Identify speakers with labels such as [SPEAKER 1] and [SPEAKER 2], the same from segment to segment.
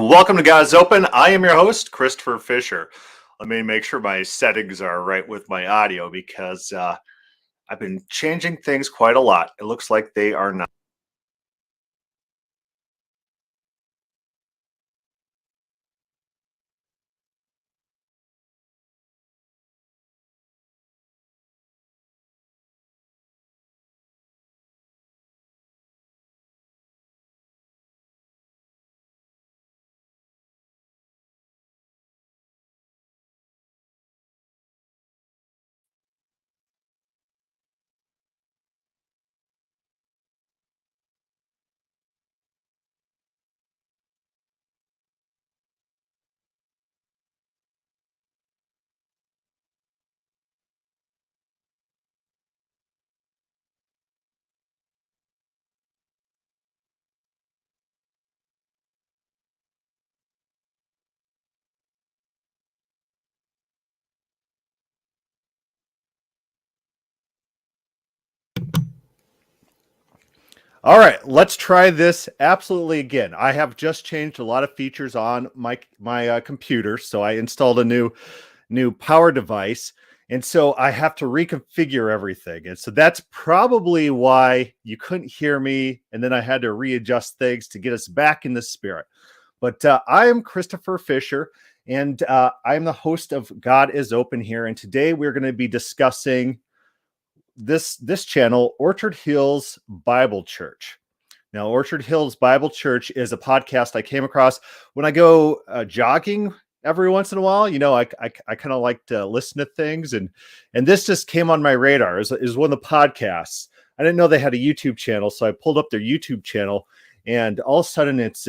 [SPEAKER 1] Welcome to God's Open. I am your host, Christopher Fisher. Let me make sure my settings are right with my audio because I've been changing things quite a lot. It looks like they are not. All right, let's try this absolutely again. I have just changed a lot of features on my computer, so I installed a new power device, and so I have to reconfigure everything. And so that's probably why you couldn't hear me, and then I had to readjust things to get us back in the spirit. But I am Christopher Fisher, and I'm the host of God is Open here, and today we're going to be discussing this channel, Orchard Hills Bible Church. Now, Orchard Hills Bible Church is a podcast I came across when I go jogging every once in a while. You know, I kind of like to listen to things, and this just came on my radar. Is one of the podcasts. I didn't know they had a YouTube channel, so I pulled up their YouTube channel, and all of a sudden it's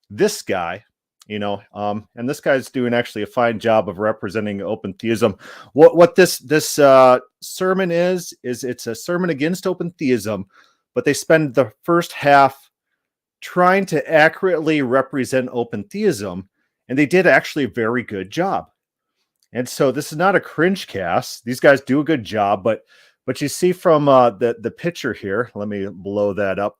[SPEAKER 1] this guy. You know, and this guy's doing actually a fine job of representing open theism. What this sermon is it's a sermon against open theism, but they spend the first half trying to accurately represent open theism, and they did actually a very good job. And so this is not a cringe cast. These guys do a good job, but you see from the picture here, let me blow that up.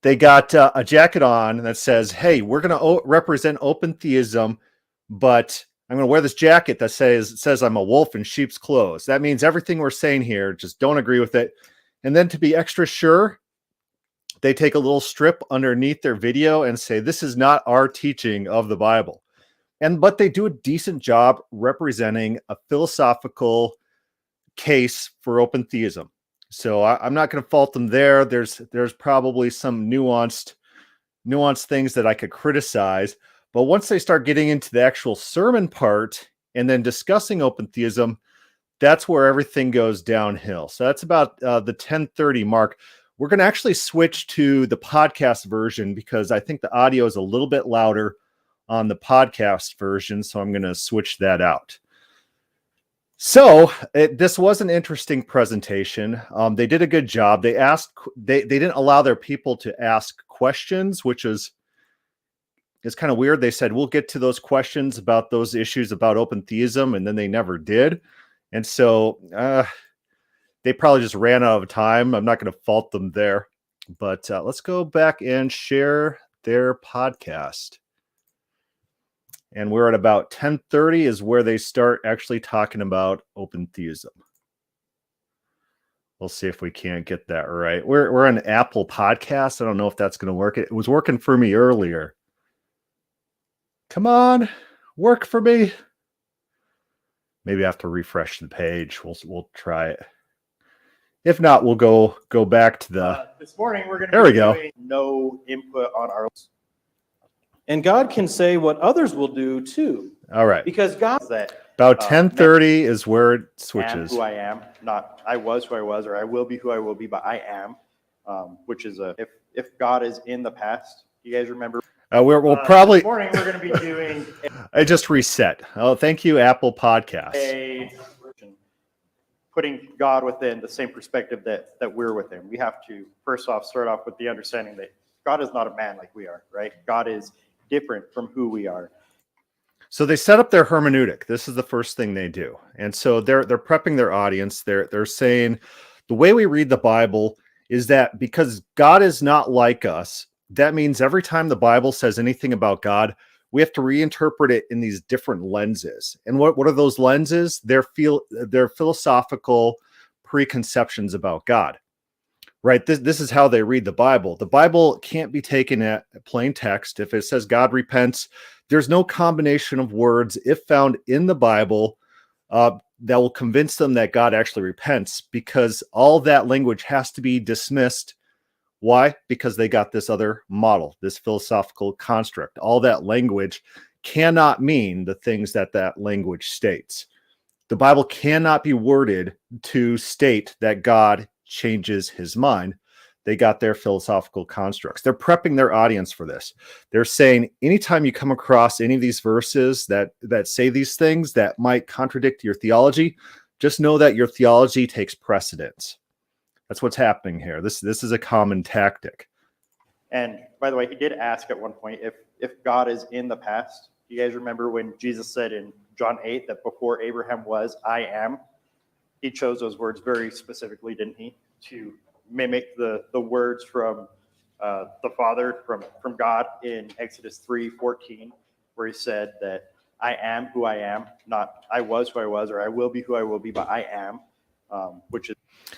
[SPEAKER 1] They got a jacket on that says, hey, we're going to represent open theism, but I'm going to wear this jacket that says I'm a wolf in sheep's clothes. That means everything we're saying here, just don't agree with it. And then to be extra sure, they take a little strip underneath their video and say, this is not our teaching of the Bible. But they do a decent job representing a philosophical case for open theism. So I'm not going to fault them there. There's probably some nuanced things that I could criticize. But once they start getting into the actual sermon part and then discussing open theism, that's where everything goes downhill. So that's about the 10:30 mark. We're going to actually switch to the podcast version because I think the audio is a little bit louder on the podcast version. So I'm going to switch that out. So this was an interesting presentation. They did a good job. They didn't allow their people to ask questions, which is kind of weird. They said, we'll get to those questions about those issues about open theism, and then they never did. And so they probably just ran out of time. I'm not going to fault them there, but let's go back and share their podcast. And we're at about 10:30 is where they start actually talking about open theism. We'll see if we can't get that right. We're an Apple podcast. I don't know if that's going to work. It was working for me earlier. Come on, work for me. Maybe I have to refresh the page. We'll try it. If not, we'll go back to the.
[SPEAKER 2] This morning we're going to be doing no input on our. And God can say what others will do too.
[SPEAKER 1] All right.
[SPEAKER 2] Because God that
[SPEAKER 1] about 10:30 is where it switches.
[SPEAKER 2] Who I am, not I was who I was, or I will be who I will be, but I am, which is if God is in the past. You guys remember?
[SPEAKER 1] We'll probably.
[SPEAKER 2] This morning we're going to be doing.
[SPEAKER 1] I just reset. Oh, thank you, Apple Podcasts.
[SPEAKER 2] Putting God within the same perspective that we're within. We have to first off start off with the understanding that God is not a man like we are, right? God is different from who we are.
[SPEAKER 1] So they set up their hermeneutic. This is the first thing they do. And so they're prepping their audience. They're saying the way we read the Bible is that because God is not like us, that means every time the Bible says anything about God, we have to reinterpret it in these different lenses. And what are those lenses? They're philosophical preconceptions about God, right? This is how they read the Bible. The Bible can't be taken at plain text. If it says God repents, there's no combination of words, if found in the Bible, that will convince them that God actually repents, because all that language has to be dismissed. Why? Because they got this other model, this philosophical construct. All that language cannot mean the things that language states. The Bible cannot be worded to state that God changes his mind. They got their philosophical constructs. They're prepping their audience for this. They're saying anytime you come across any of these verses that say these things that might contradict your theology, just know that your theology takes precedence. That's what's happening here. This is a common tactic.
[SPEAKER 2] And by the way, he did ask at one point if God is in the past. You guys remember when Jesus said in John 8 that before Abraham was, I am? He chose those words very specifically, didn't he? To mimic the words from the Father, from God in Exodus 3:14, where he said that I am who I am, not I was who I was, or I will be who I will be, but I am, which is.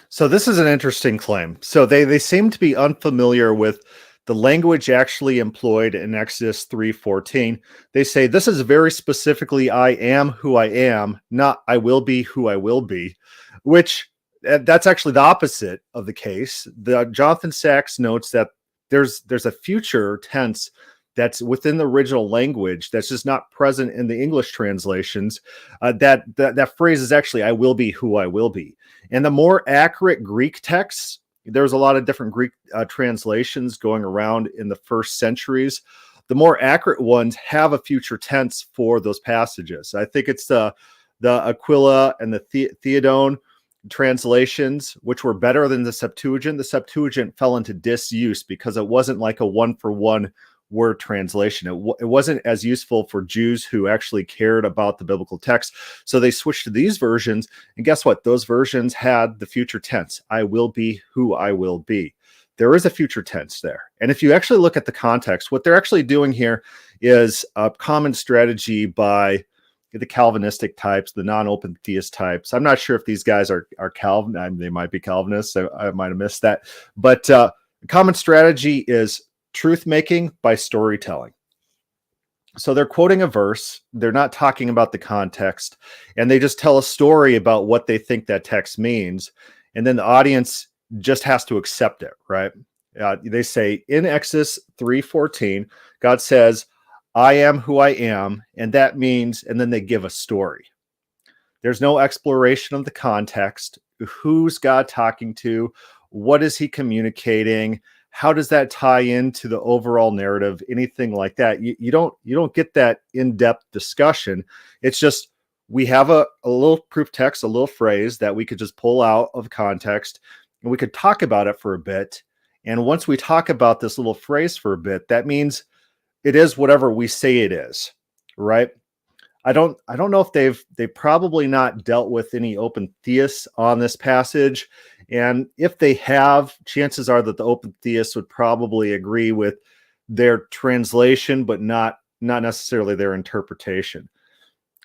[SPEAKER 1] So this is an interesting claim. So they seem to be unfamiliar with the language actually employed in Exodus 3:14. They say this is very specifically I am who I am, not I will be who I will be, which that's actually the opposite of the case. Jonathan Sachs notes that there's a future tense that's within the original language that's just not present in the English translations. That phrase is actually I will be who I will be. And the more accurate Greek texts, there's a lot of different Greek translations going around in the first centuries. The more accurate ones have a future tense for those passages. I think it's the Aquila and the Theodone translations, which were better than the Septuagint. The Septuagint fell into disuse because it wasn't like a one-for-one word translation. It wasn't as useful for Jews who actually cared about the biblical text. So they switched to these versions. And guess what? Those versions had the future tense. I will be who I will be. There is a future tense there. And if you actually look at the context, what they're actually doing here is a common strategy by the Calvinistic types, the non-open theist types. I'm not sure if these guys are Calvin. They might be Calvinists. I might have missed that. But common strategy is truth making by storytelling. So they're quoting a verse. They're not talking about the context, and they just tell a story about what they think that text means. And then the audience just has to accept it, right? They say in Exodus 3:14, God says, I am who I am, and that means, and then they give a story. There's no exploration of the context. Who's God talking to? What is he communicating? How does that tie into the overall narrative? Anything like that. You don't get that in-depth discussion. It's just we have a little proof text, a little phrase that we could just pull out of context, and we could talk about it for a bit. And once we talk about this little phrase for a bit, that means it is whatever we say it is, right? I don't know if they've probably not dealt with any open theists on this passage. And if they have, chances are that the open theists would probably agree with their translation, but not necessarily their interpretation.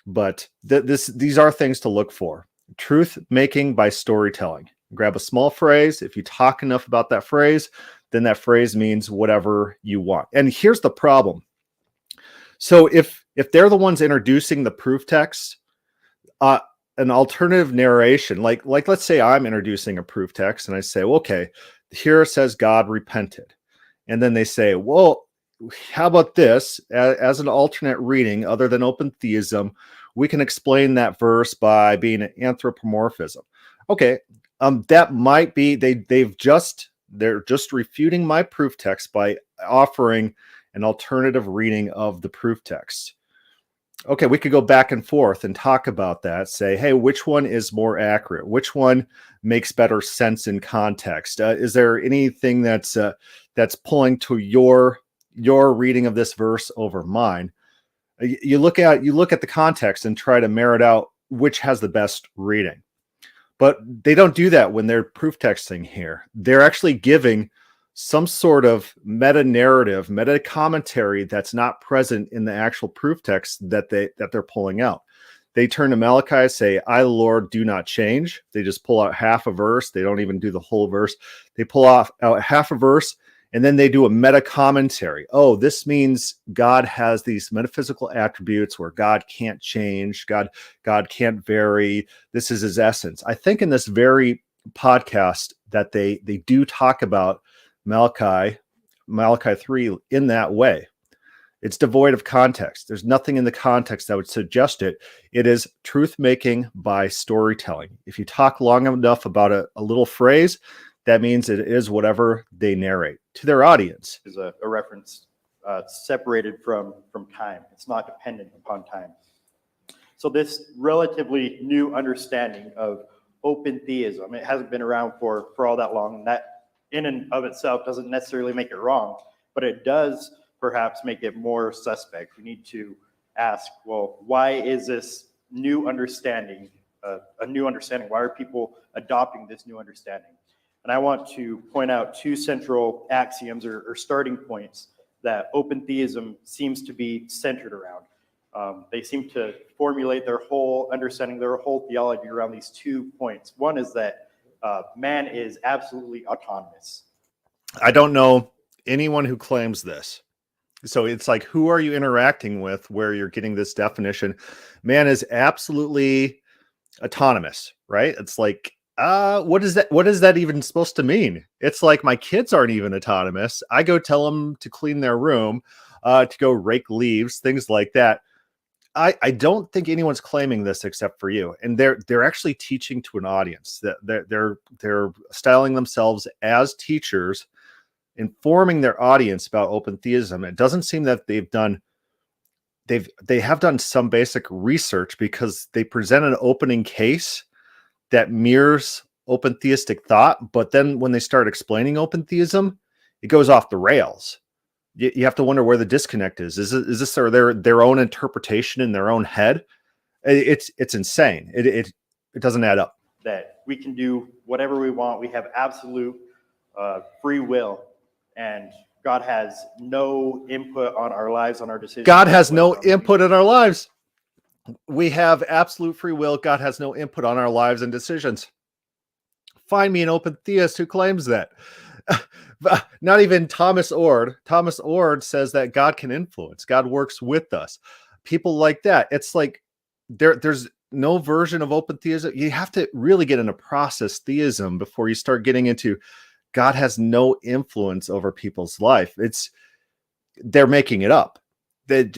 [SPEAKER 1] But these are things to look for. Truth making by storytelling. Grab a small phrase. If you talk enough about that phrase, then that phrase means whatever you want. And here's the problem. So if they're the ones introducing the proof text, an alternative narration, like let's say I'm introducing a proof text and I say, well, okay, here it says God repented. And then they say, well, how about this? As an alternate reading, other than open theism, we can explain that verse by being an anthropomorphism. Okay, that might be, they're just refuting my proof text by offering an alternative reading of the proof text. Okay, we could go back and forth and talk about that. Say, hey, which one is more accurate? Which one makes better sense in context? Is there anything that's pulling to your reading of this verse over mine? You look at the context and try to merit out which has the best reading. But they don't do that when they're proof texting here. They're actually giving some sort of meta narrative, meta commentary that's not present in the actual proof text that they're pulling out. They turn to Malachi, say, I, the Lord, do not change. They just pull out half a verse. They don't even do the whole verse. They pull out half a verse, and then they do a meta commentary. Oh, this means God has these metaphysical attributes where God can't change. God can't vary. This is his essence. I think in this very podcast that they do talk about Malachi 3 in that way. It's devoid of context. There's nothing in the context that would suggest it. It is truth making by storytelling. If you talk long enough about a little phrase, that means it is whatever they narrate to their audience.
[SPEAKER 2] Is a reference separated from time. It's not dependent upon time. So this relatively new understanding of open theism, it hasn't been around for all that long, and that in and of itself doesn't necessarily make it wrong, but it does perhaps make it more suspect. We need to ask, well, why is this new understanding a new understanding? Why are people adopting this new understanding? And I want to point out two central axioms or starting points that open theism seems to be centered around. They seem to formulate their whole understanding, their whole theology around these 2 points. One is that man is absolutely autonomous.
[SPEAKER 1] I don't know anyone who claims this. So it's like, who are you interacting with where you're getting this definition? Man is absolutely autonomous, right? It's like, what is that? What is that even supposed to mean? It's like my kids aren't even autonomous. I go tell them to clean their room, to go rake leaves, things like that. I don't think anyone's claiming this except for you. And they're actually teaching to an audience. That they're styling themselves as teachers, informing their audience about open theism. It doesn't seem that they have done some basic research, because they present an opening case that mirrors open theistic thought, but then when they start explaining open theism, it goes off the rails. You have to wonder where the disconnect is. Is this their own interpretation in their own head? It's insane. It doesn't add up.
[SPEAKER 2] That we can do whatever we want. We have absolute free will, and God has no input on our lives, on our decisions.
[SPEAKER 1] God has no input in our lives. We have absolute free will. God has no input on our lives and decisions. Find me an open theist who claims that. Not even Thomas Ord. Thomas Ord says that God can influence. God works with us. People like that. It's like there's no version of open theism. You have to really get into process theism before you start getting into God has no influence over people's life. They're making it up. I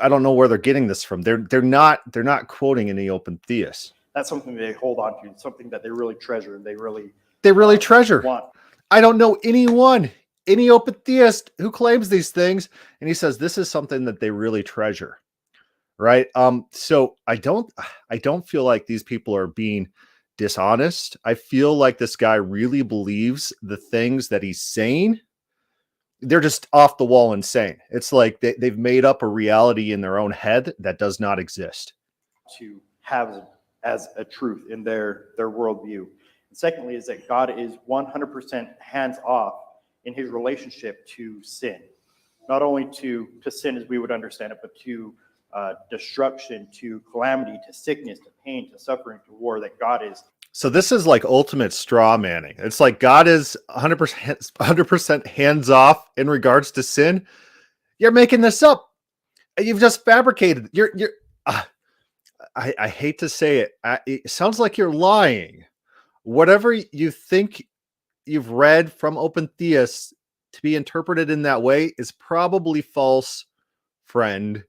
[SPEAKER 1] don't know where they're getting this from. They're not quoting any open theists.
[SPEAKER 2] That's something they hold on to. It's something that they really treasure, and they really
[SPEAKER 1] treasure.
[SPEAKER 2] Want.
[SPEAKER 1] I don't know any open theist who claims these things, and he says this is something that they really treasure, right? So I don't feel like these people are being dishonest. I feel like this guy really believes the things that he's saying. They're just off the wall insane. It's like they've made up a reality in their own head that does not exist.
[SPEAKER 2] To have as a truth in their worldview. And secondly, is that God is 100% hands off in his relationship to sin. Not only to sin as we would understand it, but to destruction, to calamity, to sickness, to pain, to suffering, to war, that God is.
[SPEAKER 1] So this is like ultimate straw manning. It's like God is 100% hands off in regards to sin. You're making this up. You've just fabricated. I hate to say it. It sounds like you're lying. Whatever you think you've read from open theists to be interpreted in that way is probably false, friend.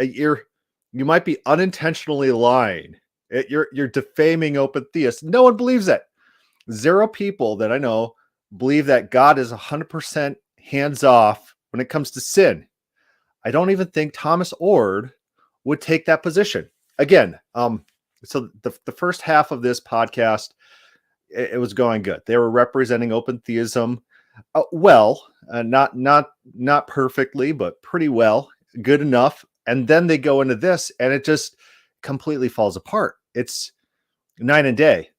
[SPEAKER 1] You might be unintentionally lying. You're defaming open theists. No one believes that. 0 people that I know believe that God is 100% hands off when it comes to sin. I don't even think Thomas Ord would take that position. Again, so the first half of this podcast, it was going good. They were representing open theism not perfectly, but pretty well, good enough. And then they go into this, and it just completely falls apart. It's night and day.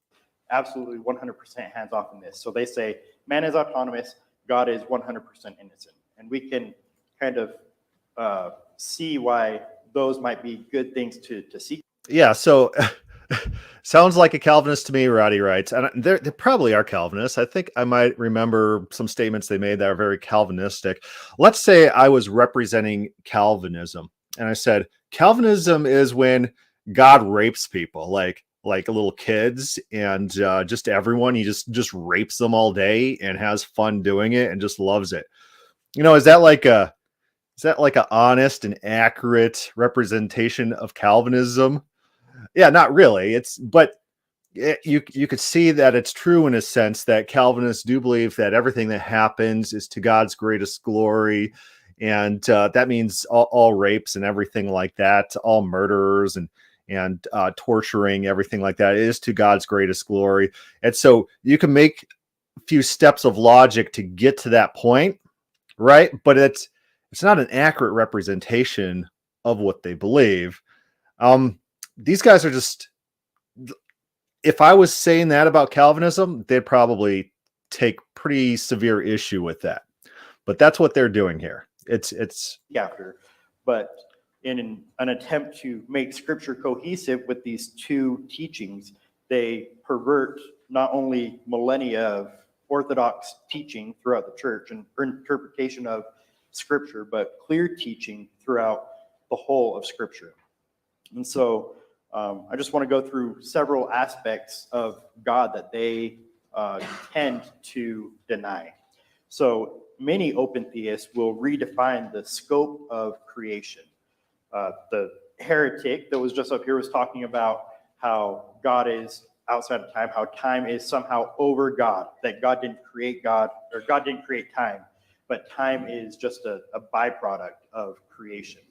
[SPEAKER 2] Absolutely 100% hands off in this. So they say man is autonomous, God is 100% innocent. And we can kind of see why those might be good things to seek.
[SPEAKER 1] Yeah, so sounds like a Calvinist to me, Roddy writes. And they probably are Calvinists. I think I might remember some statements they made that are very Calvinistic. Let's say I was representing Calvinism, and I said, Calvinism is when God rapes people, like little kids and just everyone. He just rapes them all day and has fun doing it and just loves it. Is that like a honest and accurate representation of Calvinism? Yeah, not really. You could see that it's true in a sense that Calvinists do believe that everything that happens is to God's greatest glory, and that means all rapes and everything like that, all murderers and torturing, everything like that is to God's greatest glory. And so you can make a few steps of logic to get to that point, right? But it's not an accurate representation of what they believe. These guys are just, if I was saying that about Calvinism, they'd probably take pretty severe issue with that. But that's what they're doing here. It's
[SPEAKER 2] after, but in an attempt to make Scripture cohesive with these two teachings, they pervert not only millennia of Orthodox teaching throughout the church and interpretation of Scripture, but clear teaching throughout the whole of Scripture. And so I just want to go through several aspects of God that they tend to deny. So many open theists will redefine the scope of creation. The heretic that was just up here was talking about how God is outside of time, how time is somehow over God, that God didn't create God, or God didn't create time, but time is just a byproduct of creation.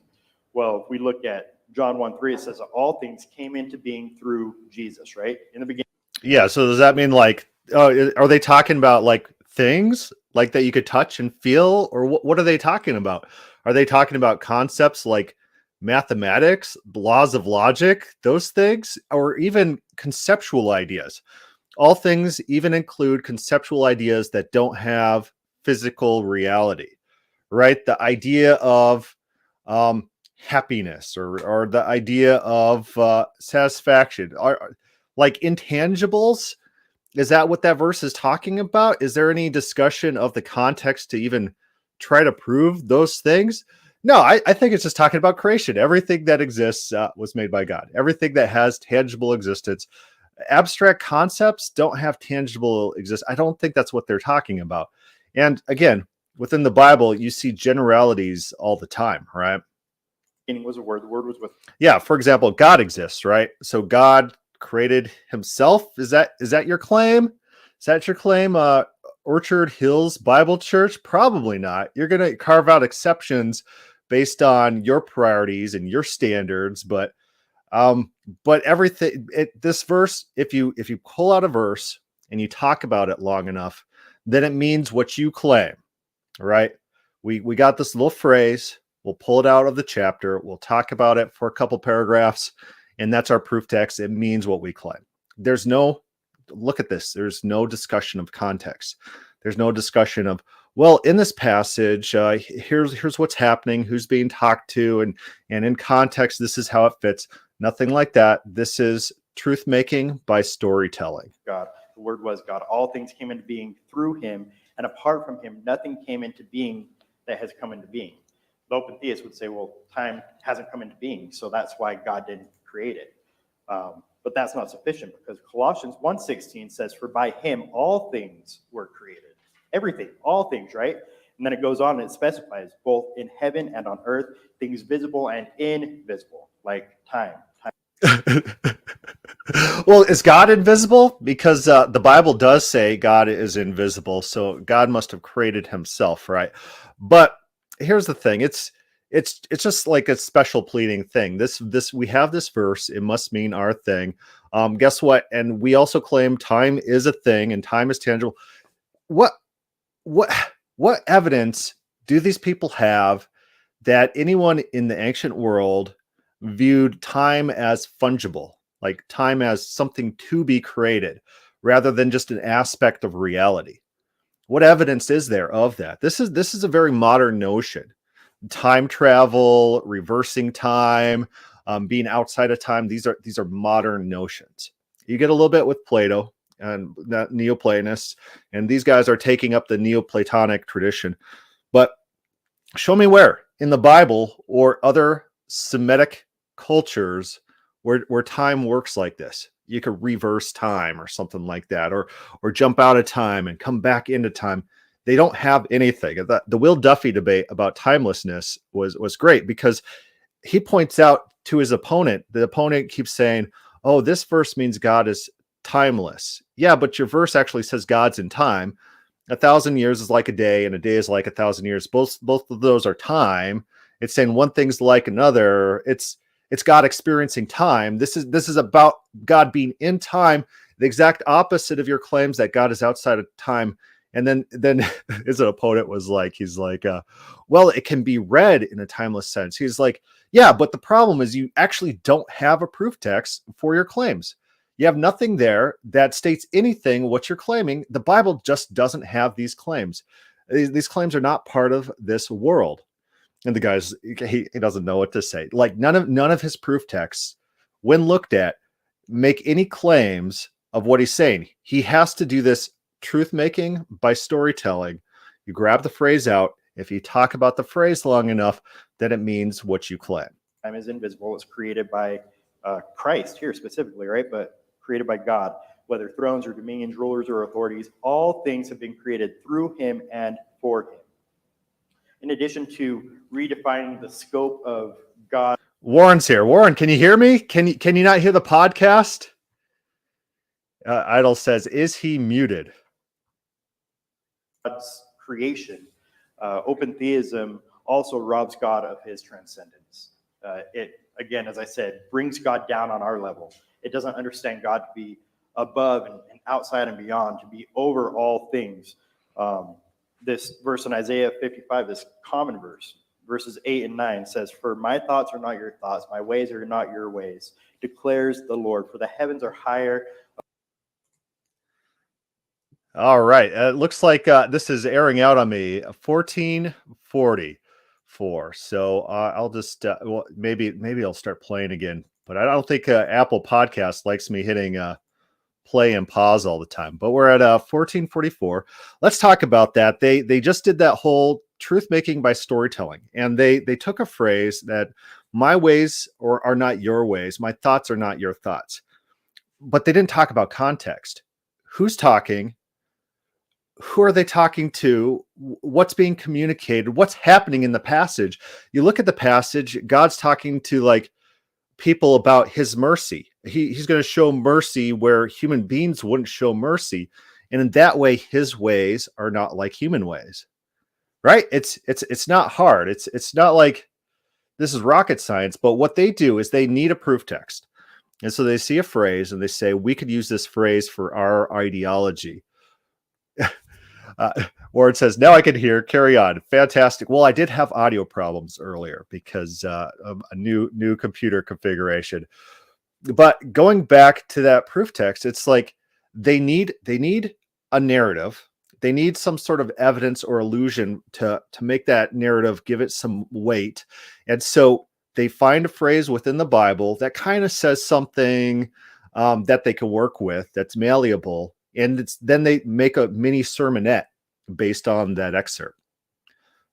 [SPEAKER 2] Well, if we look at John 1:3, it says that all things came into being through Jesus, right? In the beginning.
[SPEAKER 1] Yeah, so does that mean are they talking about like things like that you could touch and feel, or what are they talking about? Are they talking about concepts like mathematics, laws of logic, those things, or even conceptual ideas? All things even include conceptual ideas that don't have physical reality, right? The idea of happiness or the idea of satisfaction are like intangibles. Is that what that verse is talking about? Is there any discussion of the context to even try to prove those things? No, I think it's just talking about creation. Everything that exists was made by God. Everything that has tangible existence. Abstract concepts don't have tangible existence. I don't think that's what they're talking about. And again, within the Bible, you see generalities all the time, right?
[SPEAKER 2] Beginning was a word. The word was with.
[SPEAKER 1] Yeah, for example, God exists, right? So God created himself. Is that your claim? Is that your claim? Orchard Hills Bible Church? Probably not. You're going to carve out exceptions based on your priorities and your standards, but everything, this verse, if you pull out a verse and you talk about it long enough, then it means what you claim, right? We got this little phrase. We'll pull it out of the chapter. We'll talk about it for a couple paragraphs, and that's our proof text. It means what we claim. Look at this. There's no discussion of context. There's no discussion of, well, in this passage, here's what's happening, who's being talked to, and in context, this is how it fits. Nothing like that. This is truth making by storytelling.
[SPEAKER 2] God, the word was God. All things came into being through him, and apart from him, nothing came into being that has come into being. The open theist would say, well, time hasn't come into being, so that's why God didn't create it. But that's not sufficient, because Colossians 1:16 says, for by him all things were created. Everything, all things, right? And then it goes on and it specifies both in heaven and on earth, things visible and invisible, like time.
[SPEAKER 1] Well, is God invisible? Because the Bible does say God is invisible, so God must have created himself, right? But here's the thing: it's just like a special pleading thing. This we have this verse; it must mean our thing. Guess what? And we also claim time is a thing and time is tangible. What evidence do these people have that anyone in the ancient world viewed time as fungible, like time as something to be created, rather than just an aspect of reality? What evidence is there of that? This is a very modern notion. Time travel, reversing time, being outside of time. These are modern notions. You get a little bit with Plato and Neoplatonists, and these guys are taking up the Neoplatonic tradition. But show me where in the Bible or other Semitic cultures where time works like this. You could reverse time or something like that, or jump out of time and come back into time. They don't have anything. The Will Duffy debate about timelessness was great because he points out to his opponent. The opponent keeps saying, "Oh, this verse means God is timeless." Yeah, but your verse actually says God's in time. 1,000 years is like a day, and a day is like 1,000 years. Both of those are time. It's saying one thing's like another. It's God experiencing time. This is about God being in time, the exact opposite of your claims that God is outside of time. And then his opponent was like, he's like, well, it can be read in a timeless sense. He's like, yeah, but the problem is you actually don't have a proof text for your claims. You have nothing there that states anything what you're claiming. The Bible just doesn't have these claims. These claims are not part of this world. And the guy's he doesn't know what to say. Like none of his proof texts, when looked at, make any claims of what he's saying. He has to do this truth making by storytelling. You grab the phrase out. If you talk about the phrase long enough, then it means what you claim.
[SPEAKER 2] Time is invisible. It's created by Christ here specifically, right? But created by God. Whether thrones or dominions, rulers or authorities, all things have been created through him and for him. In addition to redefining the scope of God.
[SPEAKER 1] Warren's here. Warren, can you hear me? Can you not hear the podcast? Idol says, is he muted?
[SPEAKER 2] God's creation. Open theism also robs God of his transcendence. It, again, as I said, brings God down on our level. It doesn't understand God to be above and outside and beyond, to be over all things. This verse in Isaiah 55, this common verse, verses 8 and 9 says, "For my thoughts are not your thoughts, my ways are not your ways, declares the Lord. For the heavens are higher."
[SPEAKER 1] All right. It looks like this is airing out on me. 1444. So I'll just well, maybe I'll start playing again. But I don't think Apple Podcast likes me hitting play and pause all the time. But we're at 1444. Let's talk about that. They just did that whole truth making by storytelling, and they took a phrase that my ways are not your ways, my thoughts are not your thoughts. But they didn't talk about context. Who's talking? Who are they talking to? What's being communicated? What's happening in the passage? You look at the passage, God's talking to like people about his mercy. He's going to show mercy where human beings wouldn't show mercy. And in that way, his ways are not like human ways, right? It's not hard. It's not like this is rocket science, but what they do is they need a proof text. And so they see a phrase and they say, we could use this phrase for our ideology. Or it says, now I can hear, carry on. Fantastic. Well, I did have audio problems earlier because of a new computer configuration. But going back to that proof text, it's like they need a narrative. They need some sort of evidence or illusion to make that narrative, give it some weight. And so they find a phrase within the Bible that kind of says something that they can work with, that's malleable. And then they make a mini sermonette based on that excerpt.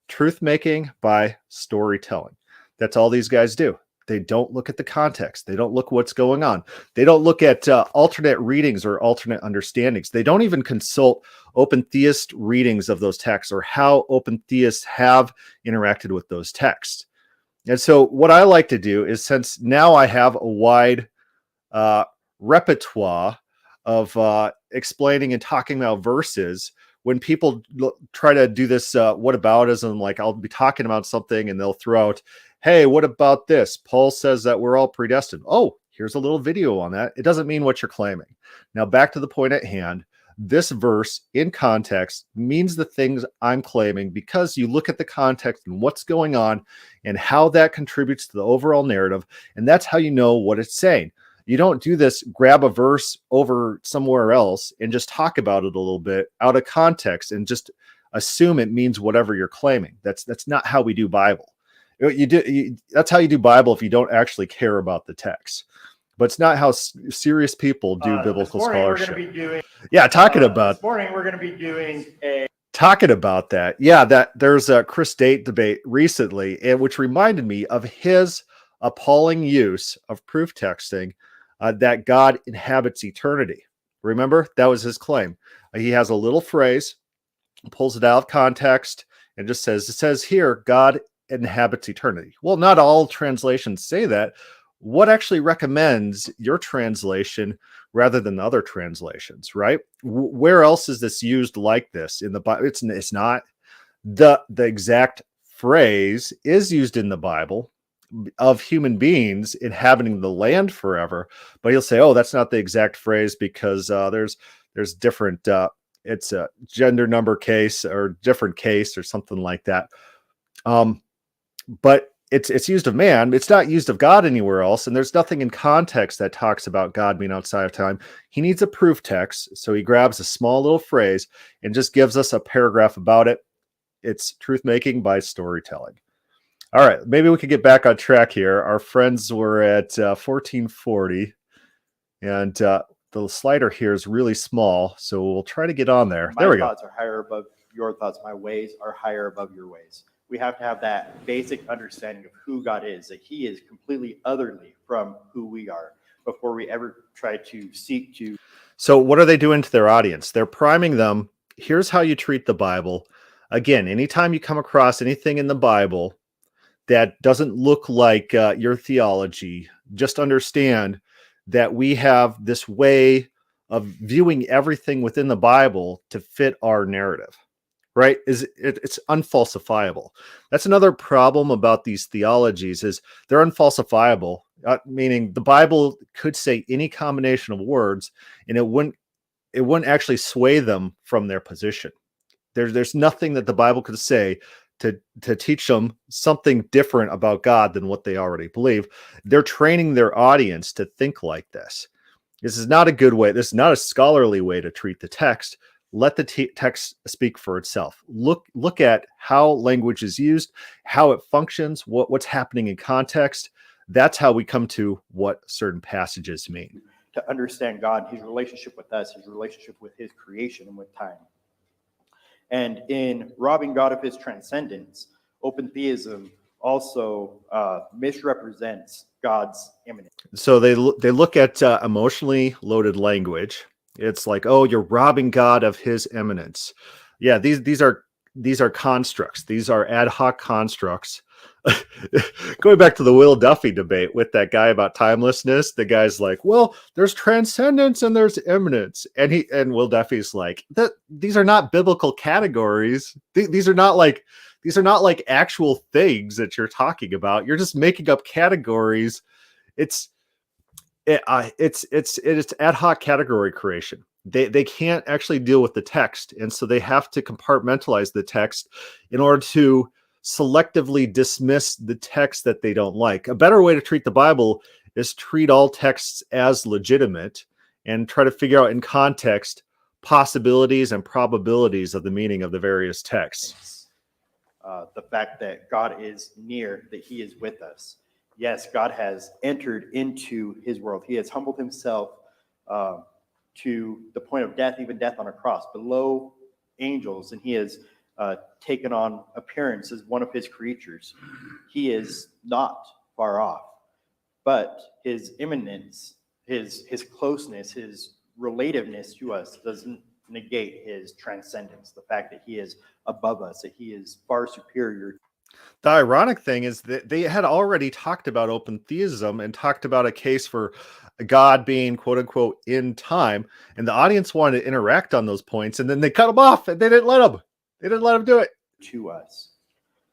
[SPEAKER 1] Truth making by storytelling. That's all these guys do. They don't look at the context. They don't look what's going on. They don't look at alternate readings or alternate understandings. They don't even consult open theist readings of those texts or how open theists have interacted with those texts. And so what I like to do is, since now I have a wide repertoire of explaining and talking about verses, when people try to do this whataboutism, like I'll be talking about something and they'll throw out, hey, what about this? Paul says that we're all predestined. Oh, here's a little video on that. It doesn't mean what you're claiming. Now back to the point at hand. This verse in context means the things I'm claiming, because you look at the context and what's going on and how that contributes to the overall narrative. And that's how you know what it's saying. You don't do this, grab a verse over somewhere else and just talk about it a little bit out of context and just assume it means whatever you're claiming. That's not how we do Bible. That's how you do Bible if you don't actually care about the text. But it's not how serious people do biblical scholarship. This
[SPEAKER 2] morning we're going to be doing
[SPEAKER 1] talking about that. Yeah, that there's a Chris Date debate recently, which reminded me of his appalling use of proof texting that God inhabits eternity. Remember, that was his claim. He has a little phrase, pulls it out of context, and just says, it says here, God inhabits eternity. Well, not all translations say that. What actually recommends your translation rather than other translations, right? Where else is this used like this in the Bible? It's not. The exact phrase is used in the Bible of human beings inhabiting the land forever, but he'll say, oh, that's not the exact phrase because there's different, it's a gender number case or different case or something like that. But it's used of man. It's not used of God anywhere else. And there's nothing in context that talks about God being outside of time. He needs a proof text. So he grabs a small little phrase and just gives us a paragraph about it. It's truth making by storytelling. All right. Maybe we could get back on track here. Our friends were at 1440 and the slider here is really small. So we'll try to get on there. There we go.
[SPEAKER 2] My thoughts are higher above your thoughts. My ways are higher above your ways. We have to have that basic understanding of who God is, that he is completely otherly from who we are before we ever try to seek to.
[SPEAKER 1] So what are they doing to their audience? They're priming them. Here's how you treat the Bible. Again, anytime you come across anything in the Bible that doesn't look like your theology, just understand that we have this way of viewing everything within the Bible to fit our narrative. Right? It's unfalsifiable. That's another problem about these theologies is they're unfalsifiable, meaning the Bible could say any combination of words and it wouldn't actually sway them from their position. There's nothing that the Bible could say to teach them something different about God than what they already believe. They're training their audience to think like this. This is not a good way. This is not a scholarly way to treat the text. Let the text speak for itself. Look at how language is used, how it functions, what's happening in context. That's how we come to what certain passages mean.
[SPEAKER 2] To understand God, his relationship with us, his relationship with his creation and with time. And in robbing God of his transcendence, open theism also misrepresents God's immanence.
[SPEAKER 1] So they look at emotionally loaded language. It's like, oh, you're robbing God of his immanence. Yeah, these are constructs. These are ad hoc constructs. Going back to the Will Duffy debate with that guy about timelessness, the guy's like, well, there's transcendence and there's immanence. And Will Duffy's like, these are not biblical categories. These are not like actual things that you're talking about. You're just making up categories. It's ad hoc category creation. They can't actually deal with the text, and so they have to compartmentalize the text in order to selectively dismiss the text that they don't like. A better way to treat the Bible is treat all texts as legitimate and try to figure out in context possibilities and probabilities of the meaning of the various texts.
[SPEAKER 2] The fact that God is near, that he is with us. Yes, God has entered into his world. He has humbled himself to the point of death, even death on a cross, below angels, and he has taken on appearance as one of his creatures. He is not far off, but his immanence, his closeness, his relativeness to us doesn't negate his transcendence, the fact that he is above us, that he is far superior.
[SPEAKER 1] The ironic thing is that they had already talked about open theism and talked about a case for God being quote unquote in time, and the audience wanted to interact on those points, and then they cut them off and they didn't let them. They didn't let him do it.
[SPEAKER 2] To us.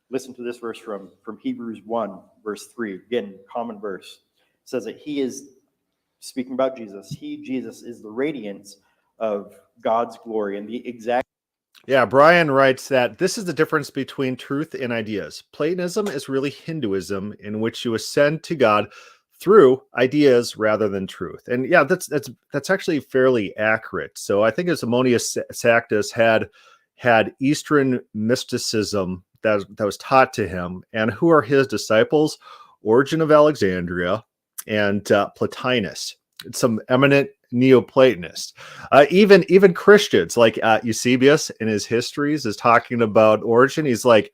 [SPEAKER 2] Listen to this verse from Hebrews 1, verse 3. Again, common verse. It says that he is, speaking about Jesus, Jesus, is the radiance of God's glory and the exact.
[SPEAKER 1] Yeah, Brian writes that this is the difference between truth and ideas. Platonism is really Hinduism, in which you ascend to God through ideas rather than truth. And yeah, that's actually fairly accurate. So I think Ammonius Sanctus had Eastern mysticism that was taught to him. And who are his disciples? Origen of Alexandria and Plotinus, some eminent Neoplatonists. Even Christians like Eusebius in his histories is talking about Origen. He's like,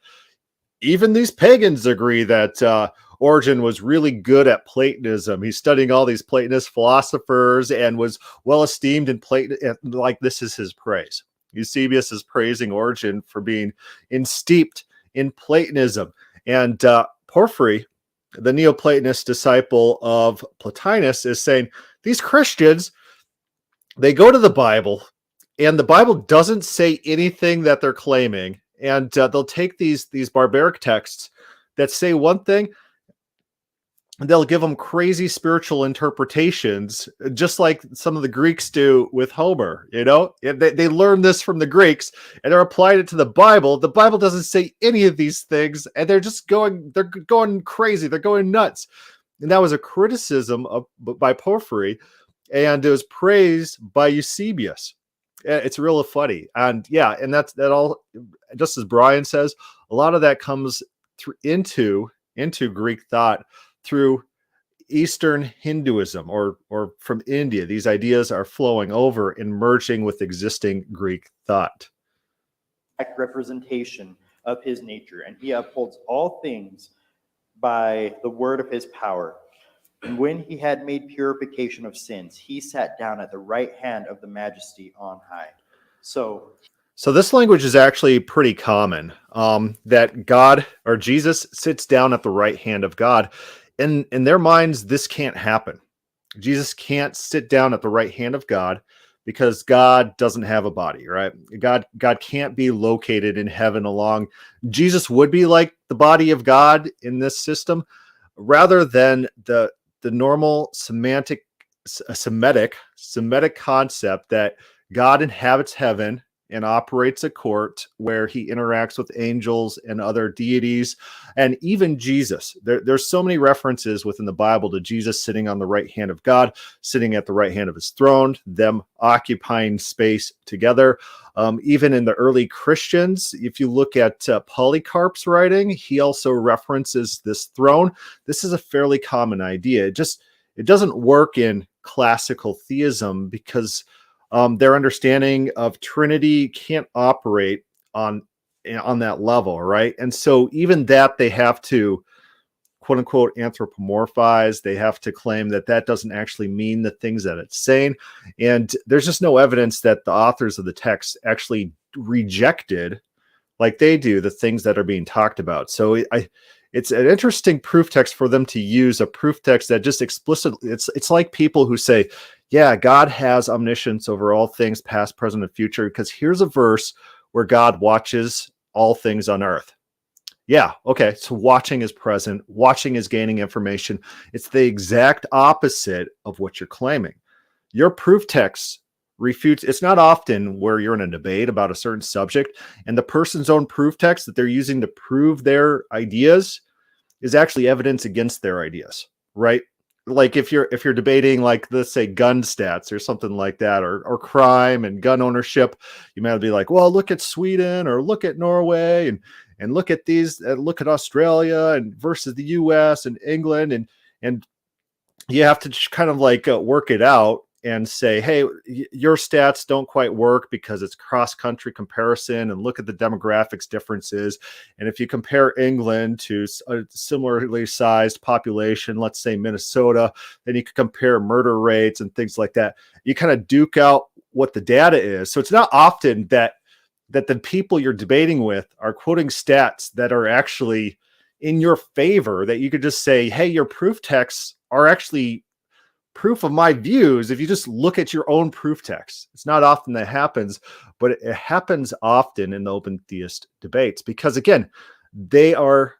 [SPEAKER 1] even these pagans agree that Origen was really good at Platonism. He's studying all these Platonist philosophers and was well esteemed in Platon. Like, this is his praise. Eusebius is praising Origen for being steeped in Platonism. And Porphyry, the Neoplatonist disciple of Plotinus, is saying these Christians, they go to the Bible, and the Bible doesn't say anything that they're claiming. And they'll take these barbaric texts that say one thing, and they'll give them crazy spiritual interpretations, just like some of the Greeks do with Homer. You know, they learn this from the Greeks and they're applying it to the Bible. The Bible doesn't say any of these things, and they're going crazy. They're going nuts. And that was a criticism by Porphyry, and it was praised by Eusebius. It's real funny. And yeah, and that all, just as Brian says, a lot of that comes into Greek thought through Eastern Hinduism or from India. These ideas are flowing over and merging with existing Greek thought.
[SPEAKER 2] Representation of his nature, and he upholds all things by the word of his power. And when he had made purification of sins, he sat down at the right hand of the Majesty on high. So
[SPEAKER 1] this language is actually pretty common, that God or Jesus sits down at the right hand of God. In their minds, this can't happen. Jesus can't sit down at the right hand of God because God doesn't have a body, right? God can't be located in heaven along. Jesus would be like the body of God in this system, rather than the normal Semitic concept that God inhabits heaven and operates a court where he interacts with angels and other deities, and even Jesus. There's so many references within the Bible to Jesus sitting on the right hand of God, sitting at the right hand of his throne, them occupying space together. Even in the early Christians, if you look at Polycarp's writing, he also references this throne. This is a fairly common idea. It doesn't work in classical theism because their understanding of Trinity can't operate on that level, right? And so even that they have to, quote unquote, anthropomorphize. They have to claim that doesn't actually mean the things that it's saying. And there's just no evidence that the authors of the text actually rejected, like they do, the things that are being talked about. So it's an interesting proof text for them to use, a proof text that just explicitly, it's like people who say, yeah, God has omniscience over all things, past, present, and future, because here's a verse where God watches all things on earth. Yeah, okay, so watching is present, watching is gaining information. It's the exact opposite of what you're claiming. Your proof text refutes. It's not often where you're in a debate about a certain subject and the person's own proof text that they're using to prove their ideas is actually evidence against their ideas, right? Like if you're debating, like, let's say gun stats or something like that, or crime and gun ownership, you might be like, well, look at Sweden or look at Norway and look at these, look at Australia and versus the US and England, and you have to just kind of like work it out and say, hey, your stats don't quite work because it's cross-country comparison, and look at the demographics differences. And if you compare England to a similarly sized population, let's say Minnesota, then you can compare murder rates and things like that. You kind of duke out what the data is. So it's not often that the people you're debating with are quoting stats that are actually in your favor, that you could just say, hey, your proof texts are actually proof of my views if you just look at your own proof text. It's not often that happens, but it happens often in the open theist debates because, again, they are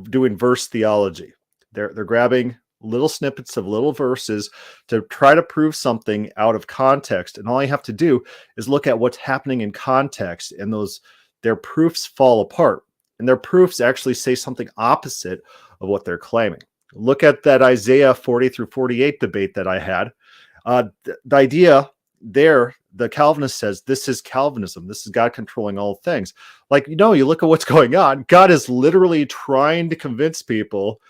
[SPEAKER 1] doing verse theology. They're grabbing little snippets of little verses to try to prove something out of context, and all you have to do is look at what's happening in context, and their proofs fall apart, and their proofs actually say something opposite of what they're claiming. Look at that Isaiah 40 through 48 debate that I had. The idea there, the Calvinist says this is Calvinism. This is God controlling all things. Like, you look at what's going on. God is literally trying to convince people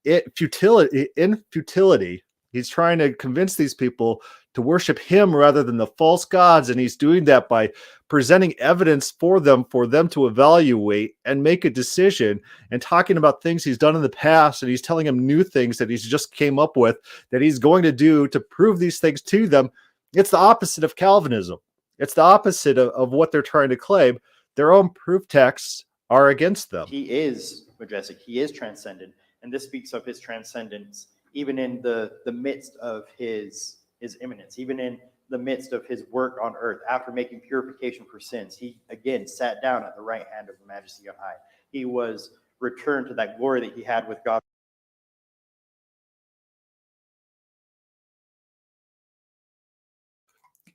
[SPEAKER 1] in futility. He's trying to convince these people to worship him rather than the false gods. And he's doing that by presenting evidence for them to evaluate and make a decision, and talking about things he's done in the past. And he's telling them new things that he's just came up with that he's going to do to prove these things to them. It's the opposite of Calvinism. It's the opposite of what they're trying to claim. Their own proof texts are against them.
[SPEAKER 2] He is majestic. He is transcendent. And this speaks of his transcendence, even in the midst of his immanence, even in the midst of his work on earth. After making purification for sins, he again sat down at the right hand of the majesty on high. He was returned to that glory that he had with God.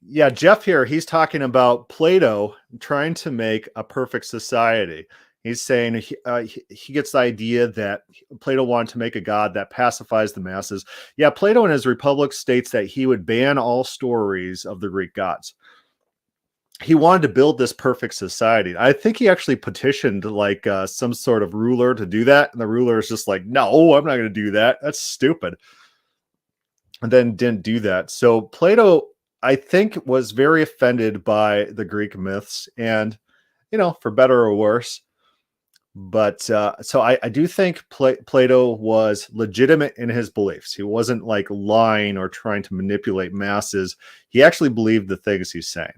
[SPEAKER 1] Yeah, Jeff here, he's talking about Plato trying to make a perfect society. He's saying he gets the idea that Plato wanted to make a god that pacifies the masses. Yeah, Plato in his Republic states that he would ban all stories of the Greek gods. He wanted to build this perfect society. I think he actually petitioned like some sort of ruler to do that. And the ruler is just like, no, I'm not going to do that. That's stupid. And then didn't do that. So Plato, I think, was very offended by the Greek myths, and, for better or worse. But so I do think Plato was legitimate in his beliefs. He wasn't like lying or trying to manipulate masses. He actually believed the things he's saying.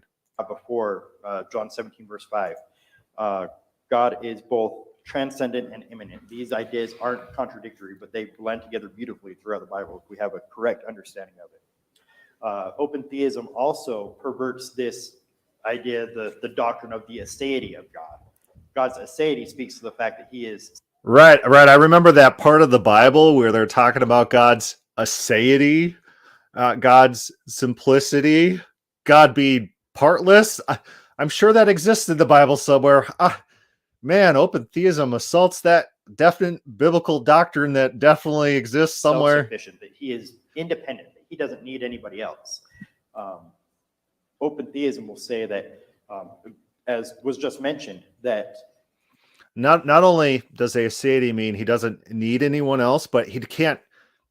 [SPEAKER 2] Before John 17, verse 5, God is both transcendent and immanent. These ideas aren't contradictory, but they blend together beautifully throughout the Bible if we have a correct understanding of it. Open theism also perverts this idea, the doctrine of the Assayity of God. God's Assayity speaks to the fact that he is...
[SPEAKER 1] Right. I remember that part of the Bible where they're talking about God's Assayity, God's simplicity, God being partless. I'm sure that exists in the Bible somewhere. Man, open theism assaults that definite biblical doctrine that definitely exists somewhere.
[SPEAKER 2] Self-sufficient, that he is independent, that he doesn't need anybody else. Open theism will say that, as was just mentioned, that
[SPEAKER 1] not only does Assayity mean he doesn't need anyone else, but he can't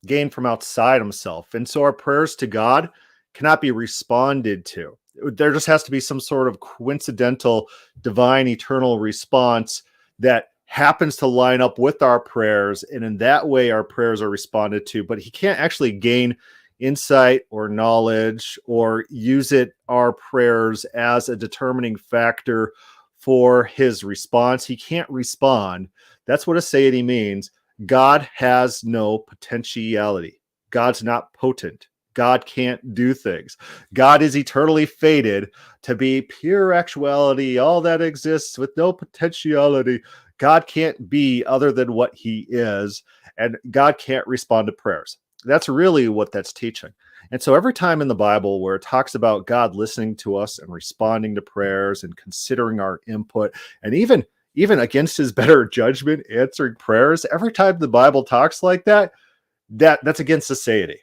[SPEAKER 1] gain from outside himself. And so our prayers to God cannot be responded to. There just has to be some sort of coincidental, divine, eternal response that happens to line up with our prayers. And in that way, our prayers are responded to. But he can't actually gain insight or knowledge or use our prayers as a determining factor for his response. He can't respond. That's what Assayity means. God has no potentiality. God's not potent. God can't do things. God is eternally fated to be pure actuality, all that exists with no potentiality. God can't be other than what he is, and God can't respond to prayers. That's really what that's teaching. And so every time in the Bible where it talks about God listening to us and responding to prayers and considering our input, and even against his better judgment, answering prayers, every time the Bible talks like that's against Assayity.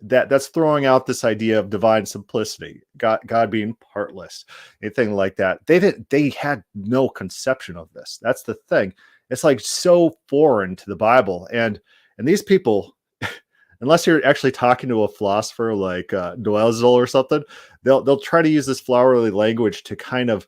[SPEAKER 1] That's throwing out this idea of divine simplicity, God being partless, anything like that. They had no conception of this. That's the thing. It's like so foreign to the Bible. And these people, unless you're actually talking to a philosopher like Doelzel or something, they'll try to use this flowery language to kind of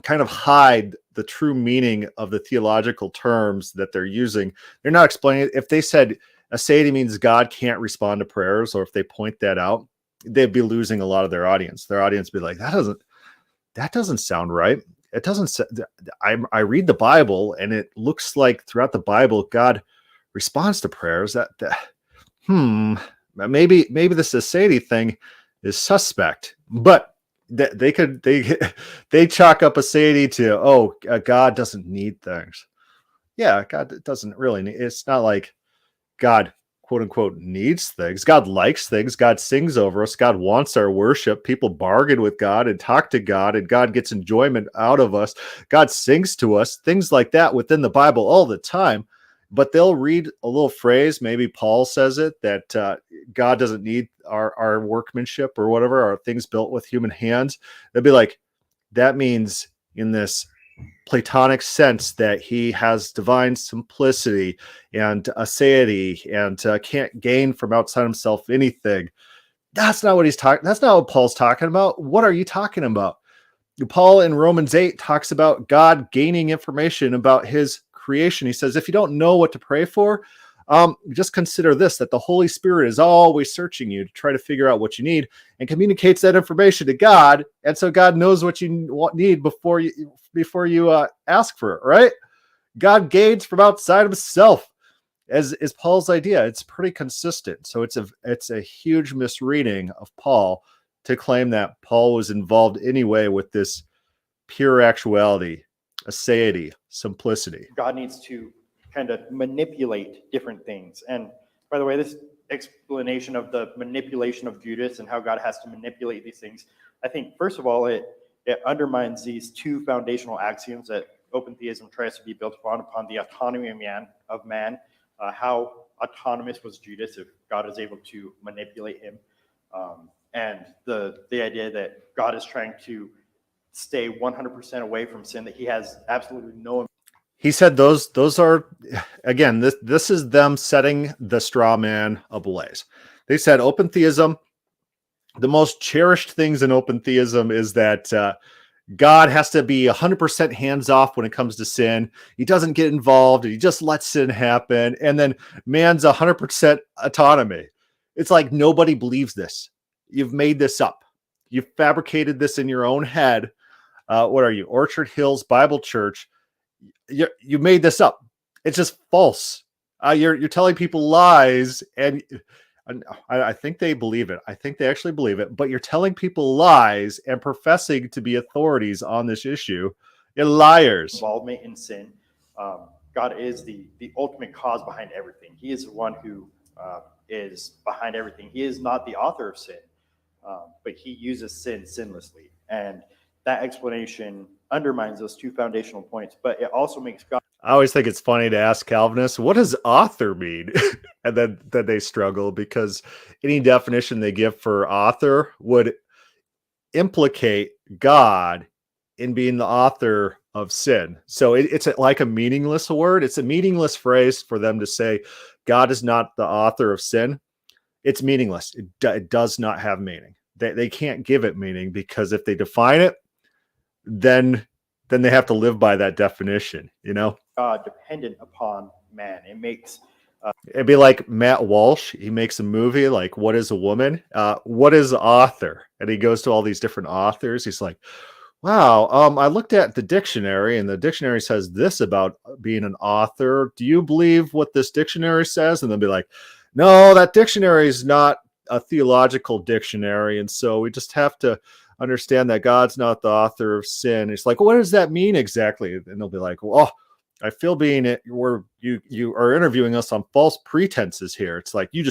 [SPEAKER 1] hide the true meaning of the theological terms that they're using. They're not explaining it. If they said Assayity means God can't respond to prayers, or if they point that out, they'd be losing a lot of their audience. Their audience would be like, that doesn't sound right. It doesn't. I read the Bible, and it looks like throughout the Bible, God responds to prayers. Maybe this Assayity thing is suspect, but they chalk up Assayity to, God doesn't need things. Yeah, God doesn't really need. It's not like God, quote unquote, needs things. God likes things. God sings over us. God wants our worship. People bargain with God and talk to God, and God gets enjoyment out of us. God sings to us, things like that within the Bible all the time. but they'll read a little phrase, maybe Paul says it, that God doesn't need our workmanship or whatever, our things built with human hands. They'll be like, that means in this Platonic sense that he has divine simplicity and assayity and can't gain from outside himself anything. That's not what he's talking. That's not what Paul's talking about. What are you talking about? Paul in Romans 8 talks about God gaining information about his creation. He says, if you don't know what to pray for, just consider this, that the Holy Spirit is always searching you to try to figure out what you need and communicates that information to God. And so God knows what you need before you ask for it, right? God gains from outside of himself, as is Paul's idea. It's pretty consistent. So it's a huge misreading of Paul to claim that Paul was involved anyway with this pure actuality, assayity, simplicity.
[SPEAKER 2] God needs to kind of manipulate different things. And by the way, this explanation of the manipulation of Judas and how God has to manipulate these things, I think, first of all, it undermines these two foundational axioms that open theism tries to be built upon the autonomy of man. How autonomous was Judas if God is able to manipulate him? And the idea that God is trying to stay 100% away from sin, that he has absolutely no.
[SPEAKER 1] He said those are, again, this is them setting the straw man ablaze. They said open theism, the most cherished things in open theism is that God has to be 100% hands off when it comes to sin. He doesn't get involved. He just lets sin happen. And then man's 100% autonomy. It's like nobody believes this. You've made this up. You've fabricated this in your own head. What are you? Orchard Hills Bible Church. You made this up. It's just false. You're telling people lies, and I think they believe it. I think they actually believe it. But you're telling people lies and professing to be authorities on this issue. You're liars.
[SPEAKER 2] Involvement in sin. God is the ultimate cause behind everything. He is the one who is behind everything. He is not the author of sin, but he uses sin sinlessly. And that explanation undermines those two foundational points, but it also makes God.
[SPEAKER 1] I always think it's funny to ask Calvinists, what does author mean? And then they struggle because any definition they give for author would implicate God in being the author of sin. So it's like a meaningless word. It's a meaningless phrase for them to say God is not the author of sin. It's meaningless. It does not have meaning. They can't give it meaning because if they define it, then they have to live by that definition, you know?
[SPEAKER 2] God dependent upon man. It makes...
[SPEAKER 1] It'd be like Matt Walsh. He makes a movie like What is a Woman? What is author? And he goes to all these different authors. He's like, wow, I looked at the dictionary and the dictionary says this about being an author. Do you believe what this dictionary says? And they'll be like, no, that dictionary is not a theological dictionary. And so we just have to understand that God's not the author of sin. It's like, what does that mean exactly? And they'll be like, well, I feel you are interviewing us on false pretenses here. It's like, you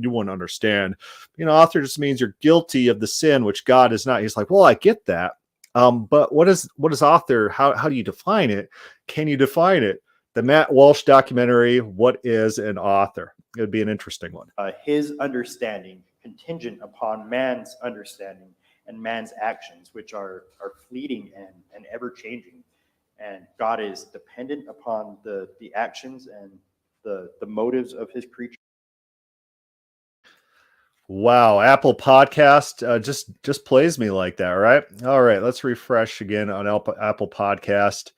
[SPEAKER 1] won't understand. Author just means you're guilty of the sin, which God is not. He's like, well, I get that. But what is author? How do you define it? Can you define it? The Matt Walsh documentary, What is an Author? It would be an interesting one.
[SPEAKER 2] His understanding contingent upon man's understanding and man's actions, which are fleeting and ever changing. And God is dependent upon the actions and the motives of his creature.
[SPEAKER 1] Wow, Apple Podcast just plays me like that, right? All right, let's refresh again on Apple Podcast.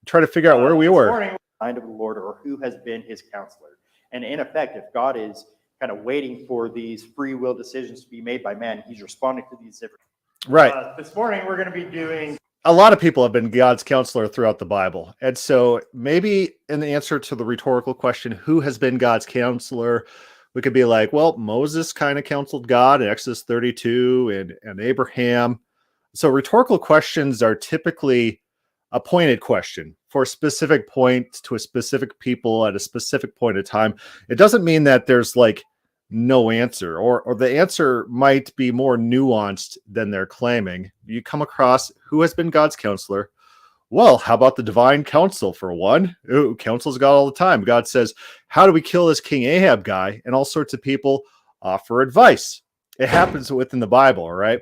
[SPEAKER 1] Try to figure out where we were.
[SPEAKER 2] Morning, mind of the Lord, or who has been his counselor. And in effect, if God is kind of waiting for these free will decisions to be made by man, he's responding to these different.
[SPEAKER 1] Right.
[SPEAKER 2] This morning, we're going to be doing.
[SPEAKER 1] A lot of people have been God's counselor throughout the Bible. And so maybe in the answer to the rhetorical question, who has been God's counselor, we could be like, well, Moses kind of counseled God in Exodus 32 and Abraham. So rhetorical questions are typically a pointed question for a specific point to a specific people at a specific point in time. It doesn't mean that there's like no answer, or the answer might be more nuanced than they're claiming. You come across who has been God's counselor, Well, how about the divine council for one? Ooh, council's got all the time. God says, how do we kill this King Ahab guy? And all sorts of people offer advice. It happens within the Bible, right?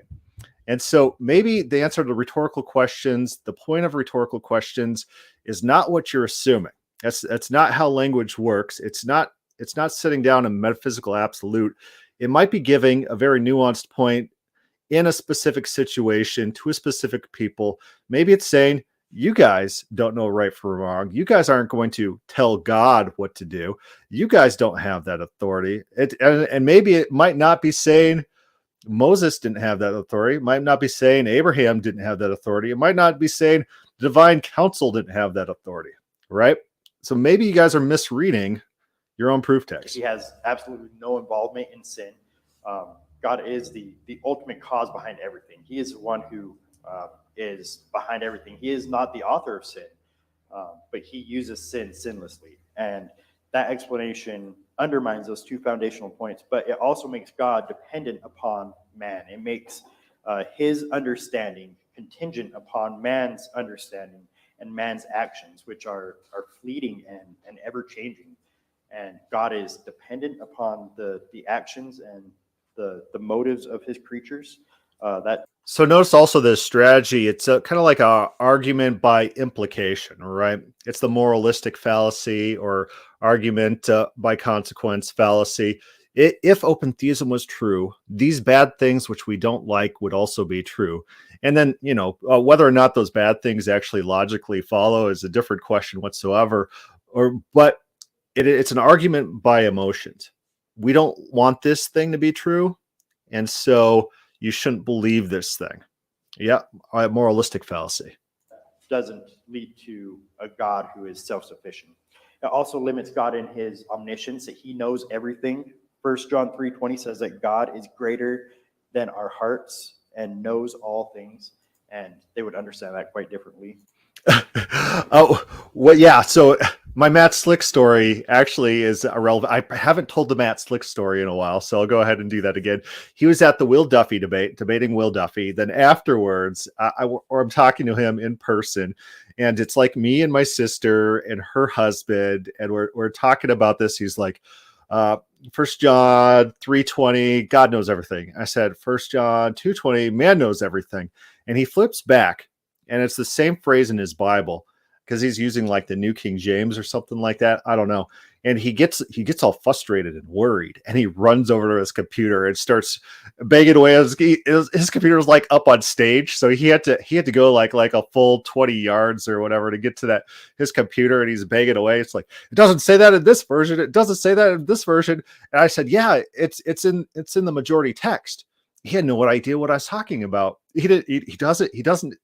[SPEAKER 1] And so maybe the answer to rhetorical questions, the point of rhetorical questions is not what you're assuming. That's not how language works. It's not sitting down a metaphysical absolute. It might be giving a very nuanced point in a specific situation to a specific people. Maybe it's saying, you guys don't know right from wrong. You guys aren't going to tell God what to do. You guys don't have that authority. And maybe it might not be saying Moses didn't have that authority. It might not be saying Abraham didn't have that authority. It might not be saying the divine council didn't have that authority, right? So maybe you guys are misreading your own proof text.
[SPEAKER 2] He has absolutely no involvement in sin. God is the ultimate cause behind everything. He is the one who is behind everything. He is not the author of sin, but he uses sin sinlessly. And that explanation undermines those two foundational points, but it also makes God dependent upon man. It makes his understanding contingent upon man's understanding and man's actions, which are fleeting and ever-changing. And God is dependent upon the actions and the motives of his creatures.
[SPEAKER 1] So notice also this strategy. It's kind of like a argument by implication, right? It's the moralistic fallacy or argument by consequence fallacy. If open theism was true, these bad things which we don't like would also be true. And then, whether or not those bad things actually logically follow is a different question whatsoever. But it's an argument by emotions. We don't want this thing to be true, and so you shouldn't believe this thing. Yeah, a moralistic fallacy.
[SPEAKER 2] Doesn't lead to a God who is self-sufficient. It also limits God in his omniscience, that he knows everything. 1 John 3:20 says that God is greater than our hearts and knows all things. And they would understand that quite differently.
[SPEAKER 1] Oh, well, yeah. So my Matt Slick story actually is irrelevant. I haven't told the Matt Slick story in a while, so I'll go ahead and do that again. He was at the Will Duffy debate, debating Will Duffy. Then afterwards, I'm talking to him in person, and it's like me and my sister and her husband, and we're talking about this. He's like, 1 John 3:20, God knows everything. I said, 1 John 2:20, man knows everything. And he flips back, and it's the same phrase in his Bible, because he's using like the New King James or something like that. I don't know. And he gets all frustrated and worried, and he runs over to his computer and starts banging away. His computer was like up on stage, so he had to go like a full 20 yards or whatever to get to his computer, and he's banging away. It's like, it doesn't say that in this version. It doesn't say that in this version. And I said, yeah, it's in the majority text. He had no idea what I was talking about. He doesn't.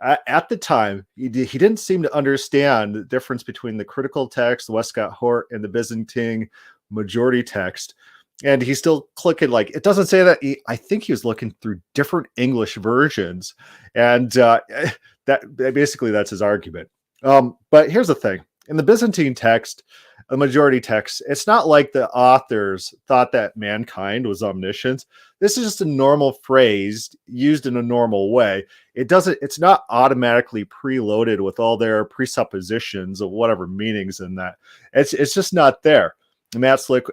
[SPEAKER 1] At the time, he didn't seem to understand the difference between the critical text, Westcott Hort, and the Byzantine majority text. And he's still clicking like, it doesn't say that. I think he was looking through different English versions. And that's his argument. But here's the thing. In the Byzantine text, the majority text, it's not like the authors thought that mankind was omniscient. This is just a normal phrase used in a normal way. It's not automatically preloaded with all their presuppositions of whatever meanings in that. It's just not there. And Matt Slick,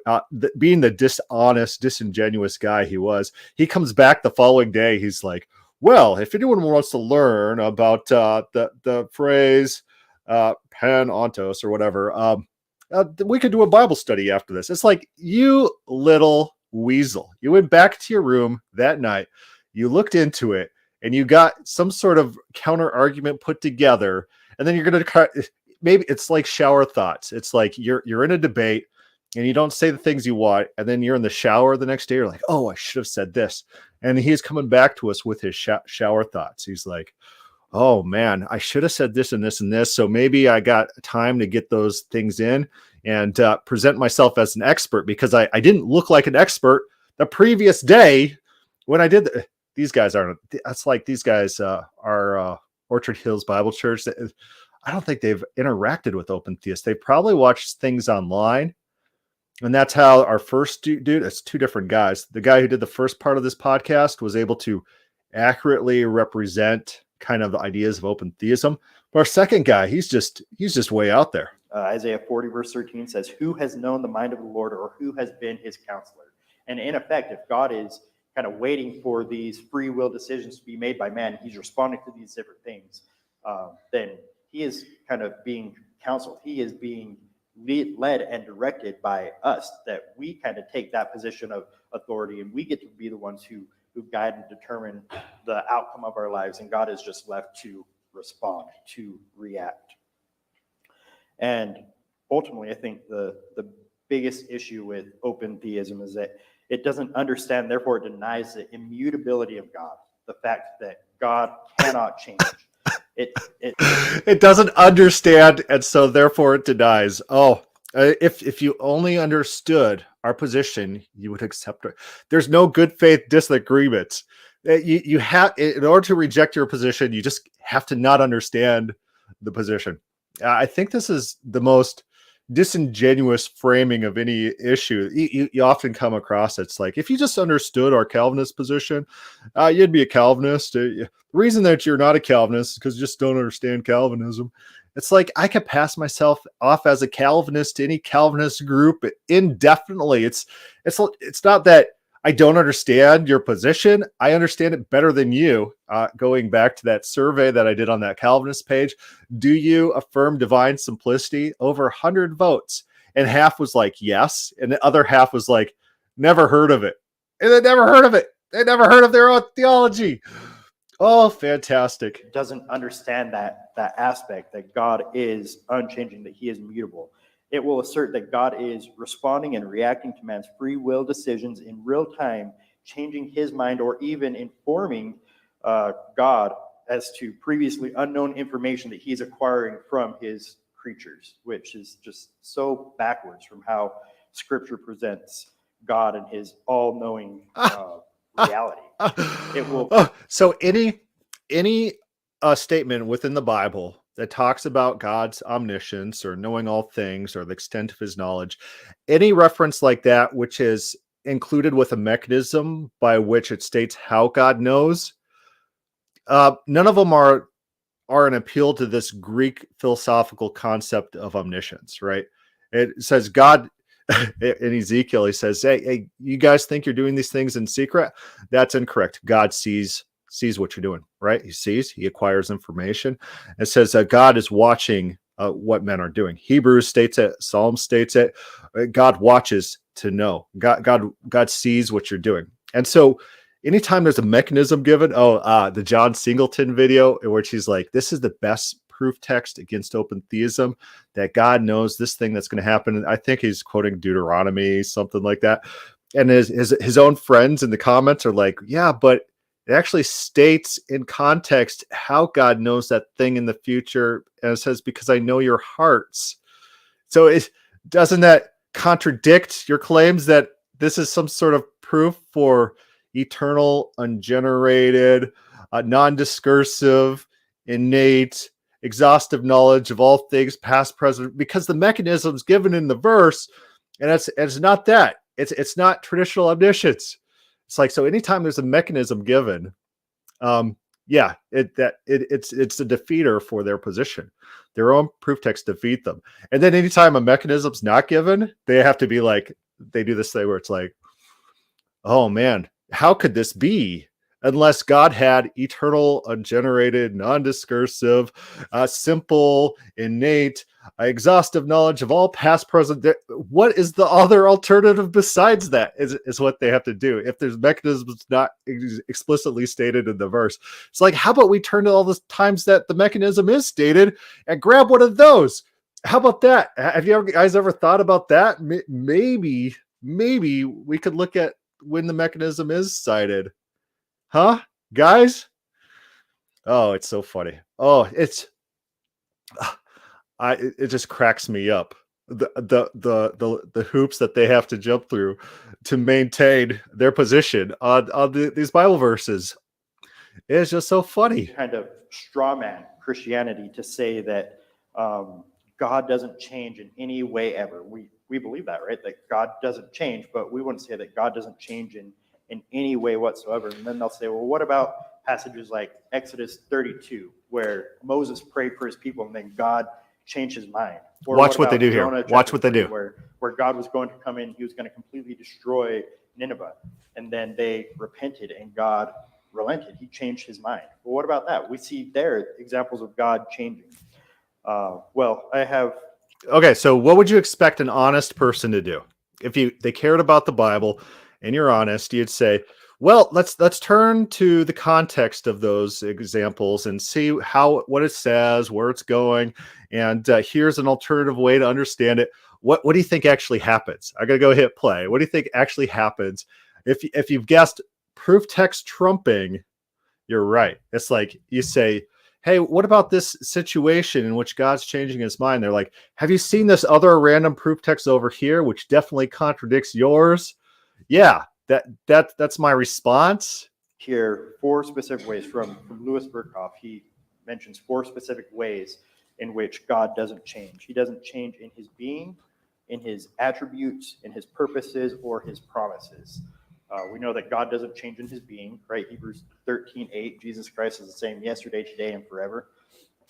[SPEAKER 1] being the dishonest, disingenuous guy he comes back the following day. He's like, well, if anyone wants to learn about the phrase pan ontos or whatever, we could do a Bible study after this. It's like, you little weasel. You went back to your room that night, you looked into it, and you got some sort of counter argument put together, and then you're going to maybe it's like shower thoughts. It's like you're in a debate and you don't say the things you want, and then you're in the shower the next day, you're like, oh, I should have said this. And he's coming back to us with his shower thoughts. He's like, oh man, I should have said this and this and this. So maybe I got time to get those things in and present myself as an expert, because I didn't look like an expert the previous day when I did. These guys aren't. That's like these guys are Orchard Hills Bible Church. I don't think they've interacted with open theists. They probably watched things online. And that's how our first dude, it's two different guys. The guy who did the first part of this podcast was able to accurately represent kind of ideas of open theism. But our second guy, he's just way out there.
[SPEAKER 2] Isaiah 40 verse 13 says, "Who has known the mind of the Lord, or who has been his counselor?" And in effect, if God is kind of waiting for these free will decisions to be made by man, he's responding to these different things, then he is kind of being counseled. He is being led and directed by us, that we kind of take that position of authority, and we get to be the ones who guide and determine the outcome of our lives, and God is just left to respond, to react. And ultimately, I think the biggest issue with open theism is that it doesn't understand, therefore it denies the immutability of God, the fact that God cannot change. It
[SPEAKER 1] doesn't understand, and so therefore it denies. If you only understood our position, you would accept it. There's no good faith disagreements. You have, in order to reject your position, you just have to not understand the position. I think this is the most disingenuous framing of any issue. You often come across it's like, if you just understood our Calvinist position, you'd be a Calvinist. The reason that you're not a Calvinist is because you just don't understand Calvinism. It's like, I could pass myself off as a Calvinist to any Calvinist group indefinitely. It's not that I don't understand your position. I understand it better than you. Going back to that survey that I did on that Calvinist page, do you affirm divine simplicity? Over 100 votes. And half was like, yes. And the other half was like, never heard of it. And they never heard of it. They never heard of their own theology. Oh, fantastic.
[SPEAKER 2] It doesn't understand that aspect, that God is unchanging, that he is immutable. It will assert that God is responding and reacting to man's free will decisions in real time, changing his mind, or even informing God as to previously unknown information that he's acquiring from his creatures, which is just so backwards from how Scripture presents God and his all-knowing reality. It will.
[SPEAKER 1] So any statement within the Bible that talks about God's omniscience or knowing all things or the extent of his knowledge, any reference like that, which is included with a mechanism by which it states how God knows, none of them are an appeal to this Greek philosophical concept of omniscience, right? It says God, in Ezekiel, he says, hey, you guys think you're doing these things in secret? That's incorrect. God sees what you're doing, right? He sees, he acquires information. It says that God is watching what men are doing. Hebrews states it, Psalm states it. God watches to know. God sees what you're doing. And so anytime there's a mechanism given, the John Singleton video in which he's like, this is the best proof text against open theism, that God knows this thing that's going to happen. I think he's quoting Deuteronomy, something like that. And his own friends in the comments are like, yeah, but it actually states in context how God knows that thing in the future. And it says, because I know your hearts. So doesn't that contradict your claims that this is some sort of proof for eternal, ungenerated, non-discursive, innate, exhaustive knowledge of all things past, present, because the mechanism's given in the verse, and it's not that. It's not traditional omniscience. It's like, so anytime there's a mechanism given, it's a defeater for their position. Their own proof text defeat them. And then anytime a mechanism's not given, they have to be like, they do this thing where it's like, oh man, how could this be? Unless God had eternal, ungenerated, non-discursive, simple, innate, exhaustive knowledge of all past, present. What is the other alternative besides that? Is what they have to do. If there's mechanisms not explicitly stated in the verse, it's like, how about we turn to all the times that the mechanism is stated and grab one of those? How about that? Have you guys ever thought about that? Maybe we could look at when the mechanism is cited. Huh, guys? Oh, it's so funny. Oh, it just cracks me up. The hoops that they have to jump through to maintain their position on these Bible verses. It's just so funny.
[SPEAKER 2] Kind of straw man Christianity to say that God doesn't change in any way ever. We believe that, right? That God doesn't change, but we wouldn't say that God doesn't change in in any way whatsoever. And then they'll say, well, what about passages like Exodus 32, where Moses prayed for his people and then God changed his mind? Or
[SPEAKER 1] Watch what they
[SPEAKER 2] about
[SPEAKER 1] do here.
[SPEAKER 2] Jonah
[SPEAKER 1] Watch
[SPEAKER 2] chapter
[SPEAKER 1] what they
[SPEAKER 2] 3,
[SPEAKER 1] do.
[SPEAKER 2] Where God was going to come in, he was going to completely destroy Nineveh. And then they repented and God relented. He changed his mind. Well, what about that? We see there examples of God changing. Well, I have.
[SPEAKER 1] Okay, so what would you expect an honest person to do? If they cared about the Bible and you're honest, you'd say, well, let's turn to the context of those examples and see what it says, where it's going, and here's an alternative way to understand it. What do you think actually happens? I gotta go hit play. What do you think actually happens? If you've guessed proof text trumping, you're right. It's like you say, hey, what about this situation in which God's changing his mind? They're like, have you seen this other random proof text over here, which definitely contradicts yours? Yeah, that's my response.
[SPEAKER 2] Here 4 specific ways from Louis Berkhoff. He mentions 4 specific ways in which God doesn't change. He doesn't change in his being, in his attributes, in his purposes, or his promises. We know that God doesn't change in his being, right? Hebrews 13:8, Jesus Christ is the same yesterday, today, and forever.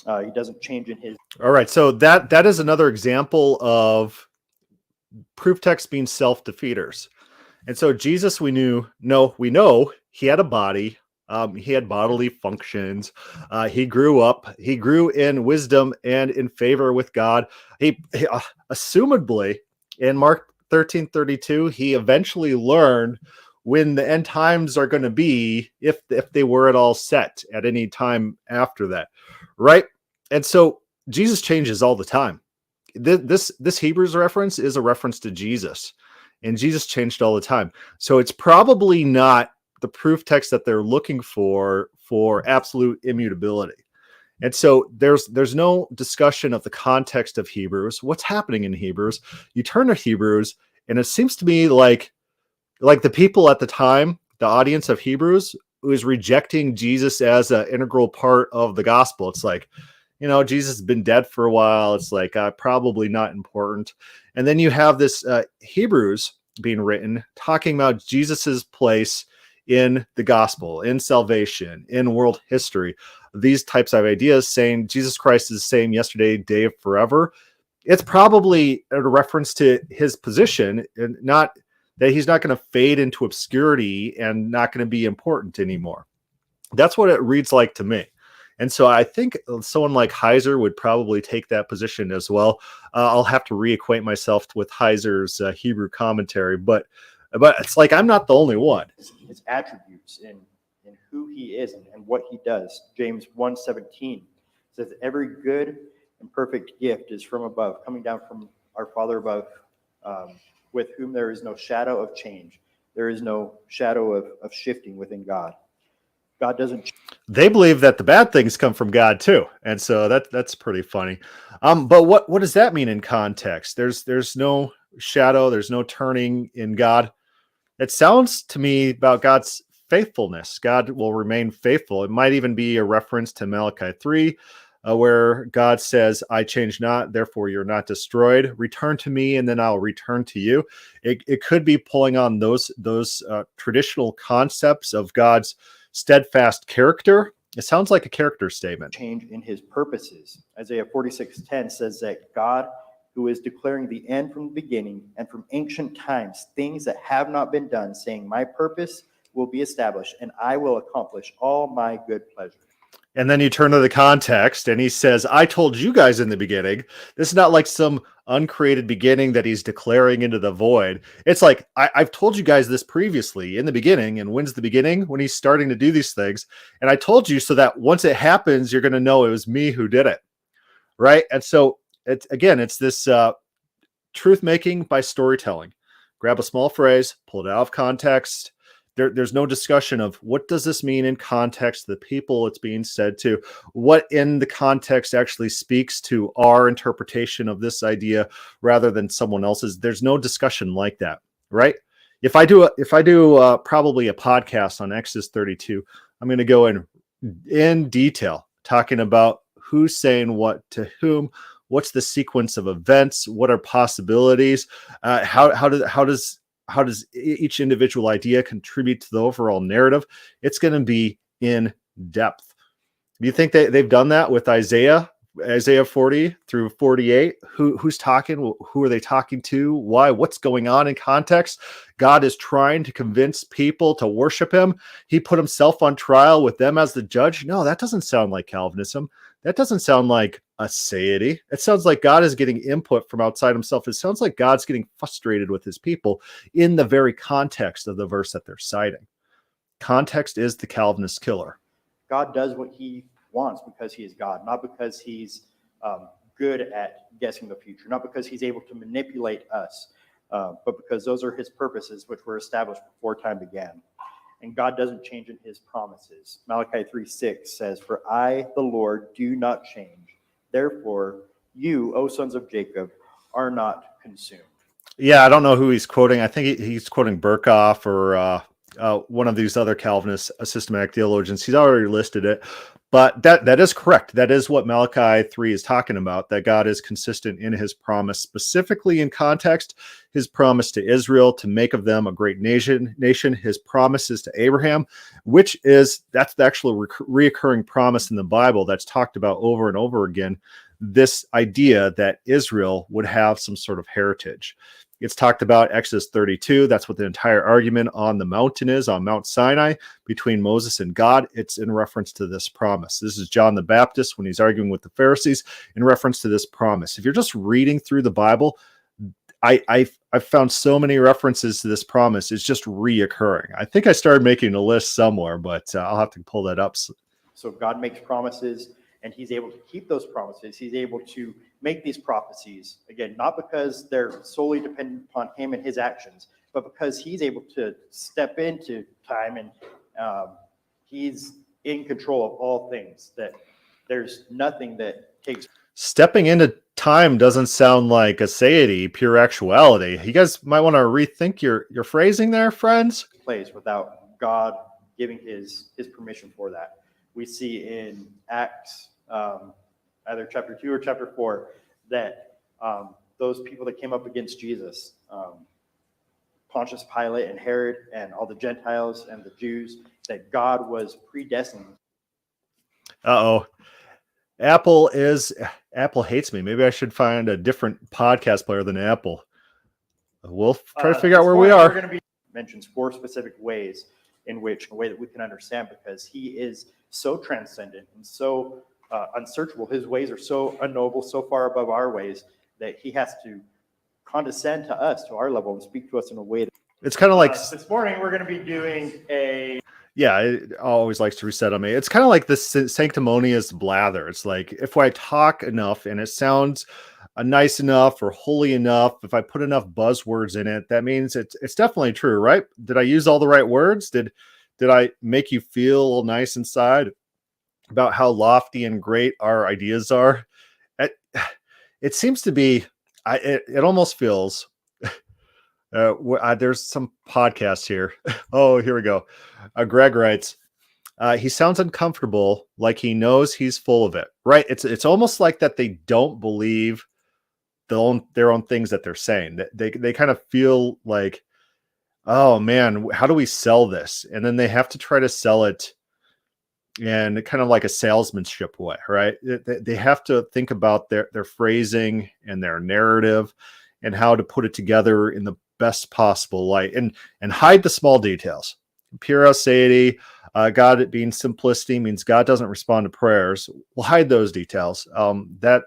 [SPEAKER 2] He doesn't change in his.
[SPEAKER 1] All right, so that is another example of proof text being self-defeaters. And so Jesus, we know he had a body. He had bodily functions. He grew up. He grew in wisdom and in favor with God. He assumedly, in Mark 13:32, he eventually learned when the end times are going to be, if they were at all set at any time after that, right? And so Jesus changes all the time. This Hebrews reference is a reference to Jesus, and Jesus changed all the time. So it's probably not the proof text that they're looking for absolute immutability. And so there's no discussion of the context of Hebrews. What's happening in Hebrews? You turn to Hebrews, and it seems to me like the people at the time, the audience of Hebrews, was rejecting Jesus as an integral part of the gospel. It's like, Jesus has been dead for a while. It's like probably not important. And then you have this Hebrews being written talking about Jesus's place in the gospel, in salvation, in world history. These types of ideas saying Jesus Christ is the same yesterday, day, forever. It's probably a reference to his position, and not that he's not going to fade into obscurity and not going to be important anymore. That's what it reads like to me. And so I think someone like Heiser would probably take that position as well. I'll have to reacquaint myself with Heiser's Hebrew commentary, but it's like I'm not the only one.
[SPEAKER 2] His attributes in who he is and what he does. James 1:17 says, every good and perfect gift is from above, coming down from our Father above, with whom there is no shadow of change. There is no shadow of shifting within God. God doesn't.
[SPEAKER 1] They believe that the bad things come from God too, and so that's pretty funny. But what does that mean in context? There's no shadow. There's no turning in God. It sounds to me about God's faithfulness. God will remain faithful. It might even be a reference to Malachi 3. Where God says, I change not, therefore you're not destroyed. Return to me, and then I'll return to you. It could be pulling on those traditional concepts of God's steadfast character. It sounds like a character statement.
[SPEAKER 2] Change in his purposes. Isaiah 46:10 says that God, who is declaring the end from the beginning and from ancient times, things that have not been done, saying, my purpose will be established, and I will accomplish all my good pleasure.
[SPEAKER 1] And then you turn to the context and he says, I told you guys in the beginning. This is not like some uncreated beginning that he's declaring into the void. It's like, I've told you guys this previously in the beginning. And when's the beginning? When he's starting to do these things. And I told you so that once it happens, you're going to know it was me who did it. Right. And so it's this truth making by storytelling. Grab a small phrase, pull it out of context. There's no discussion of what does this mean in context, the people it's being said to, what in the context actually speaks to our interpretation of this idea rather than someone else's. There's no discussion like that, right? If I do probably a podcast on Exodus 32, I'm going to go in detail talking about who's saying what to whom, what's the sequence of events, what are possibilities, how does how does each individual idea contribute to the overall narrative? It's going to be in depth. Do you think they've done that with Isaiah 40 through 48? Who's talking? Who are they talking to? Why? What's going on in context? God is trying to convince people to worship him. He put himself on trial with them as the judge. No, that doesn't sound like Calvinism. That doesn't sound like Assayity. It sounds like God is getting input from outside himself. It sounds like God's getting frustrated with his people in the very context of the verse that they're citing. Context is the Calvinist killer.
[SPEAKER 2] God does what he wants because he is God, not because he's good at guessing the future, not because he's able to manipulate us, but because those are his purposes, which were established before time began. And God doesn't change in his promises. Malachi 3:6 says, "For I, the Lord, do not change. Therefore, you, O sons of Jacob, are not consumed."
[SPEAKER 1] Yeah, I don't know who he's quoting. I think he's quoting Berkhoff or one of these other Calvinist systematic theologians. He's already listed it. But that is correct. That is what Malachi 3 is talking about, that God is consistent in his promise, specifically in context, his promise to Israel to make of them a great nation, his promises to Abraham, that's the actual reoccurring promise in the Bible that's talked about over and over again, this idea that Israel would have some sort of heritage. It's talked about Exodus 32. That's what the entire argument on the mountain is, on Mount Sinai, between Moses and God. It's in reference to this promise. This is John the Baptist when he's arguing with the Pharisees in reference to this promise. If you're just reading through the Bible, I've found so many references to this promise. It's just reoccurring. I think I started making a list somewhere, but I'll have to pull that up.
[SPEAKER 2] So God makes promises, and he's able to keep those promises. He's able to make these prophecies, again, not because they're solely dependent upon him and his actions, but because he's able to step into time, and he's in control of all things, that there's nothing that takes.
[SPEAKER 1] Stepping into time doesn't sound like Assayity, pure actuality. You guys might want to rethink your phrasing there, friends.
[SPEAKER 2] Place without God giving his permission for that. We see in Acts, either chapter 2 or chapter 4, that those people that came up against Jesus, Pontius Pilate and Herod and all the Gentiles and the Jews, that God was predestined.
[SPEAKER 1] Uh-oh. Apple hates me. Maybe I should find a different podcast player than Apple. We'll try to figure out where we are.
[SPEAKER 2] We're going to be mentions 4 specific ways in which a way that we can understand, because he is so transcendent and so unsearchable. His ways are so unknowable, so far above our ways, that he has to condescend to us, to our level, and speak to us in a way that
[SPEAKER 1] it's kind of like
[SPEAKER 2] this morning we're going to be doing a.
[SPEAKER 1] Yeah, it always likes to reset on me. It's kind of like this sanctimonious blather. It's like if I talk enough and it sounds nice enough or holy enough, if I put enough buzzwords in it, that means it's definitely true, right? Did I use all the right words? Did I make you feel nice inside about how lofty and great our ideas are? It seems to be. It almost feels. There's some podcast here. Oh, here we go. Greg writes, he sounds uncomfortable, like he knows he's full of it, right? It's almost like that they don't believe their own things that they're saying. They kind of feel like, oh man, how do we sell this? And then they have to try to sell it in kind of like a salesmanship way, right? They have to think about their phrasing and their narrative and how to put it together in the best possible light, and hide the small details. Pure Assayity, God being simplicity means God doesn't respond to prayers. We'll hide those details. That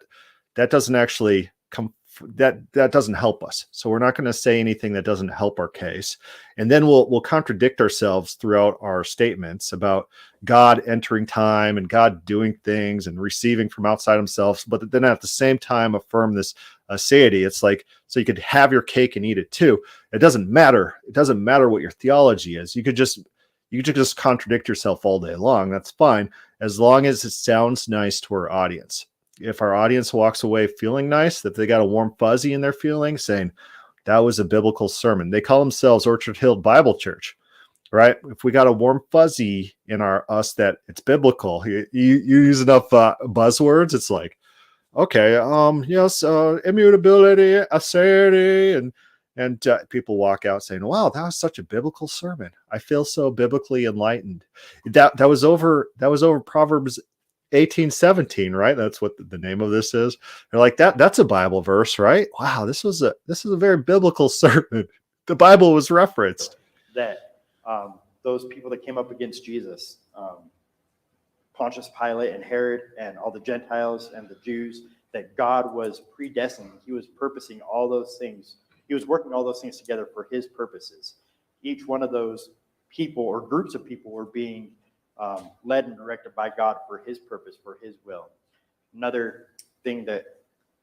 [SPEAKER 1] doesn't actually come. That doesn't help us. So we're not going to say anything that doesn't help our case. And then we'll contradict ourselves throughout our statements about God entering time and God doing things and receiving from outside himself. But then at the same time, affirm this Assayity. It's like, so you could have your cake and eat it too. It doesn't matter. It doesn't matter what your theology is. You could just contradict yourself all day long. That's fine, as long as it sounds nice to our audience. If our audience walks away feeling nice, if they got a warm fuzzy in their feeling, saying that was a biblical sermon. They call themselves Orchard Hill Bible Church, right? If we got a warm fuzzy in us that it's biblical, you use enough buzzwords, it's like, okay, yes, immutability, Assayity, and And people walk out saying, wow, that was such a biblical sermon. I feel so biblically enlightened. That was over Proverbs 18:17, right? That's what the name of this is. They're like, that's a Bible verse, right? Wow, this is a very biblical sermon. The Bible was referenced.
[SPEAKER 2] That those people that came up against Jesus, Pontius Pilate and Herod and all the Gentiles and the Jews, that God was predestining. He was purposing all those things. He was working all those things together for his purposes. Each one of those people or groups of people were being led and directed by God for his purpose, for his will. Another thing that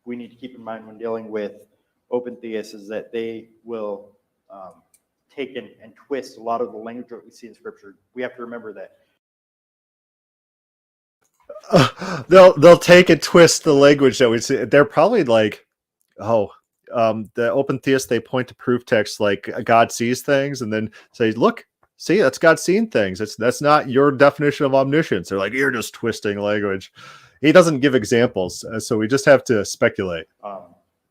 [SPEAKER 2] we need to keep in mind when dealing with open theists is that they will take and twist a lot of the language that we see in Scripture. We have to remember that
[SPEAKER 1] they'll take and twist the language that we see. They're probably like, the open theists, they point to proof texts like God sees things and then say, look, see, that's God seeing things. That's not your definition of omniscience. They're like, you're just twisting language. He doesn't give examples, so we just have to speculate.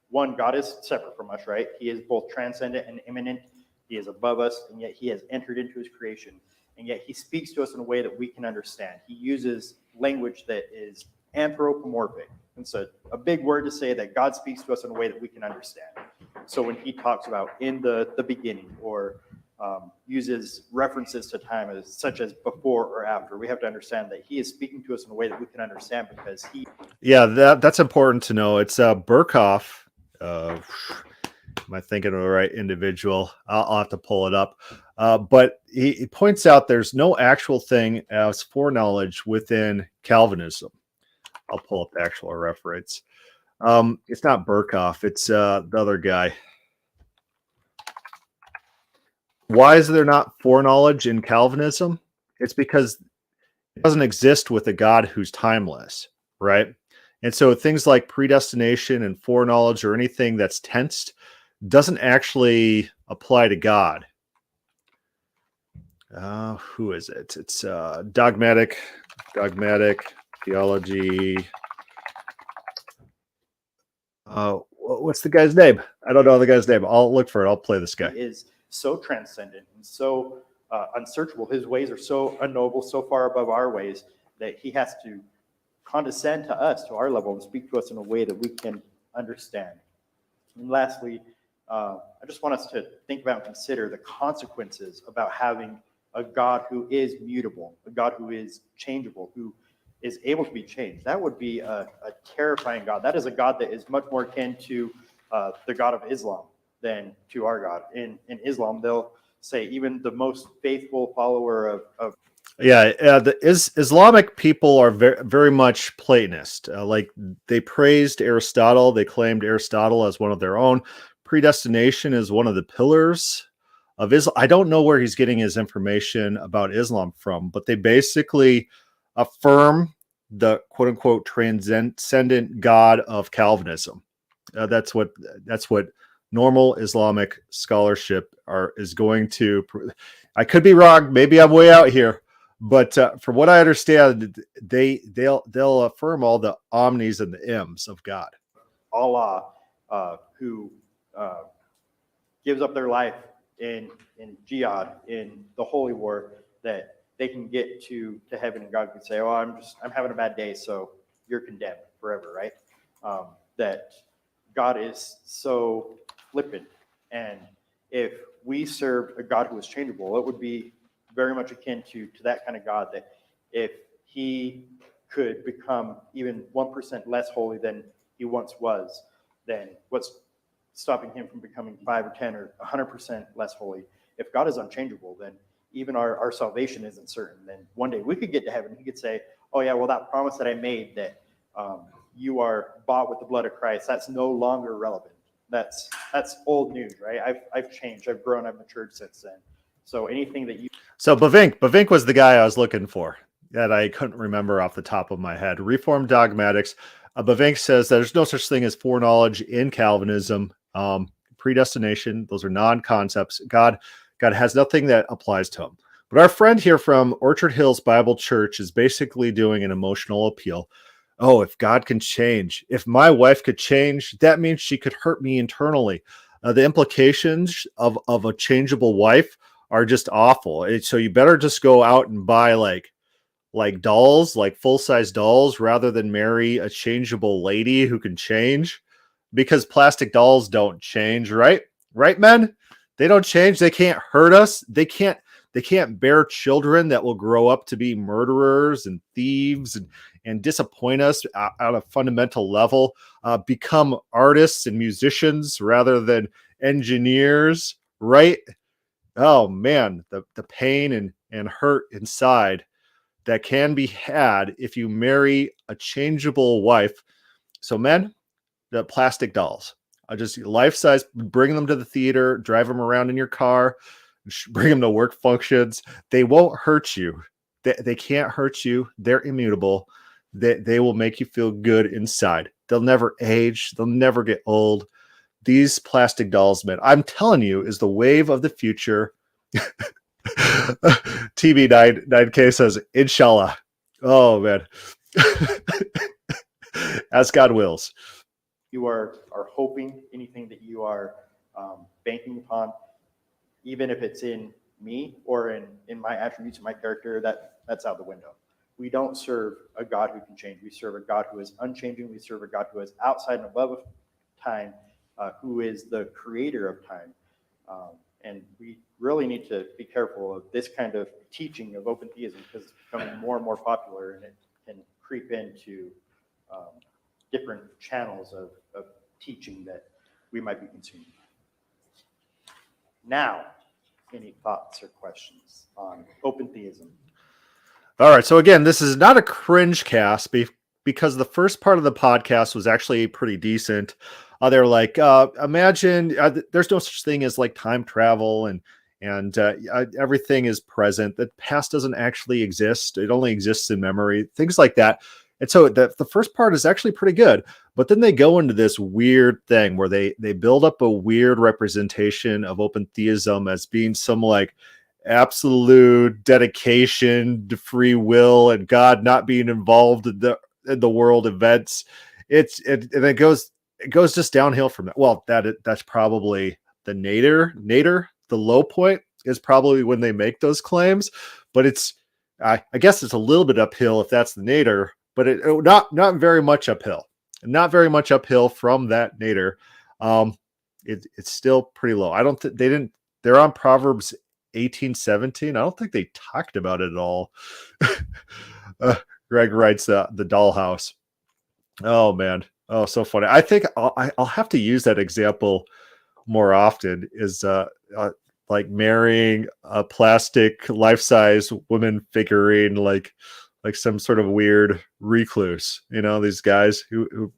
[SPEAKER 2] One, God is separate from us, right? He is both transcendent and immanent. He is above us, and yet he has entered into his creation. And yet he speaks to us in a way that we can understand. He uses language that is anthropomorphic. It's a big word to say that God speaks to us in a way that we can understand. So when he talks about in the beginning, or uses references to time such as before or after, we have to understand that he is speaking to us in a way that we can understand, because he...
[SPEAKER 1] Yeah, that's important to know. It's Burkhoff. Am I thinking of the right individual? I'll have to pull it up. But he points out there's no actual thing as foreknowledge within Calvinism. I'll pull up the actual reference. It's not Burkhoff. It's the other guy. Why is there not foreknowledge in Calvinism? It's because it doesn't exist with a God who's timeless, right? And so things like predestination and foreknowledge or anything that's tensed doesn't actually apply to God. Who is it? It's dogmatic theology. What's the guy's name? I don't know the guy's name. I'll look for it. I'll play this guy.
[SPEAKER 2] He is so transcendent and so unsearchable. His ways are so unknowable, so far above our ways, that he has to condescend to us, to our level, and speak to us in a way that we can understand. And lastly, I just want us to think about and consider the consequences about having a God who is mutable, a God who is changeable, who is able to be changed. That would be a terrifying God. That is a God that is much more akin to the God of Islam than to our God. In Islam, they'll say even the most faithful follower of
[SPEAKER 1] the Islamic people are very, very much Platonist. Like they praised Aristotle. They claimed Aristotle as one of their own. Predestination is one of the pillars of Islam. I don't know where he's getting his information about Islam from, but they basically affirm the quote unquote transcendent God of Calvinism. That's what normal Islamic scholarship is going to. I could be wrong. Maybe I'm way out here. But from what I understand, they'll affirm all the omnis and the ims of God.
[SPEAKER 2] Allah, who gives up their life in jihad, in the holy war, that they can get to heaven, and God can say, "Oh, I'm having a bad day, so you're condemned forever," right? That God is so flippant, and if we served a God who was changeable, it would be very much akin to that kind of God, that if he could become even 1% less holy than he once was, then what's stopping him from becoming 5 or 10 or 100% less holy? If God is unchangeable, then even our salvation isn't certain. Then one day we could get to heaven. He could say, "Oh yeah, well, that promise that I made, that you are bought with the blood of Christ, that's no longer relevant. That's old news, right? I've changed, I've grown, I've matured since then." So anything that you... So
[SPEAKER 1] Bavinck was the guy I was looking for that I couldn't remember off the top of my head. Reformed Dogmatics. Bavinck says there's no such thing as foreknowledge in Calvinism. Predestination, those are non-concepts. God has nothing that applies to him. But our friend here from Orchard Hills Bible Church is basically doing an emotional appeal. Oh, if God can change, if my wife could change, that means she could hurt me internally. The implications of a changeable wife are just awful. So you better just go out and buy like dolls, like full-size dolls, rather than marry a changeable lady who can change, because plastic dolls don't change, right? Right, men? They don't change. They can't hurt us. They can't bear children that will grow up to be murderers and thieves and disappoint us at a fundamental level, become artists and musicians rather than engineers, right? Oh man, the pain and hurt inside that can be had if you marry a changeable wife. So men, the plastic dolls, just life size, bring them to the theater, drive them around in your car, bring them to work functions. They won't hurt you. They can't hurt you. They're immutable. They will make you feel good inside. They'll never age. They'll never get old. These plastic dolls, man, I'm telling you, is the wave of the future. TB9K says, Inshallah. Oh, man. As God wills.
[SPEAKER 2] You are hoping, anything that you are banking upon, even if it's in me or in my attributes, my character, that's out the window. We don't serve a God who can change. We serve a God who is unchanging. We serve a God who is outside and above time, who is the creator of time. And we really need to be careful of this kind of teaching of open theism, because it's becoming more and more popular, and it can creep into different channels of teaching that we might be consuming. Now, any thoughts or questions on open theism?
[SPEAKER 1] All right. So again, this is not a cringe cast because the first part of the podcast was actually pretty decent. They're like, imagine there's no such thing as like time travel and everything is present. The past doesn't actually exist. It only exists in memory, things like that. And so the first part is actually pretty good, but then they go into this weird thing where they build up a weird representation of open theism as being some like absolute dedication to free will and God not being involved in the world events. And it goes just downhill from that. Well, that's probably the nadir. The low point is probably when they make those claims, but I guess it's a little bit uphill if that's the nadir, but not very much uphill. Not very much uphill from that nadir. It's still pretty low. I don't think they're on Proverbs 18:17. I don't think they talked about it at all. Greg writes the dollhouse. Oh man. Oh, so funny. I think I'll have to use that example more often, is like marrying a plastic life-size woman figurine, like some sort of weird recluse, these guys who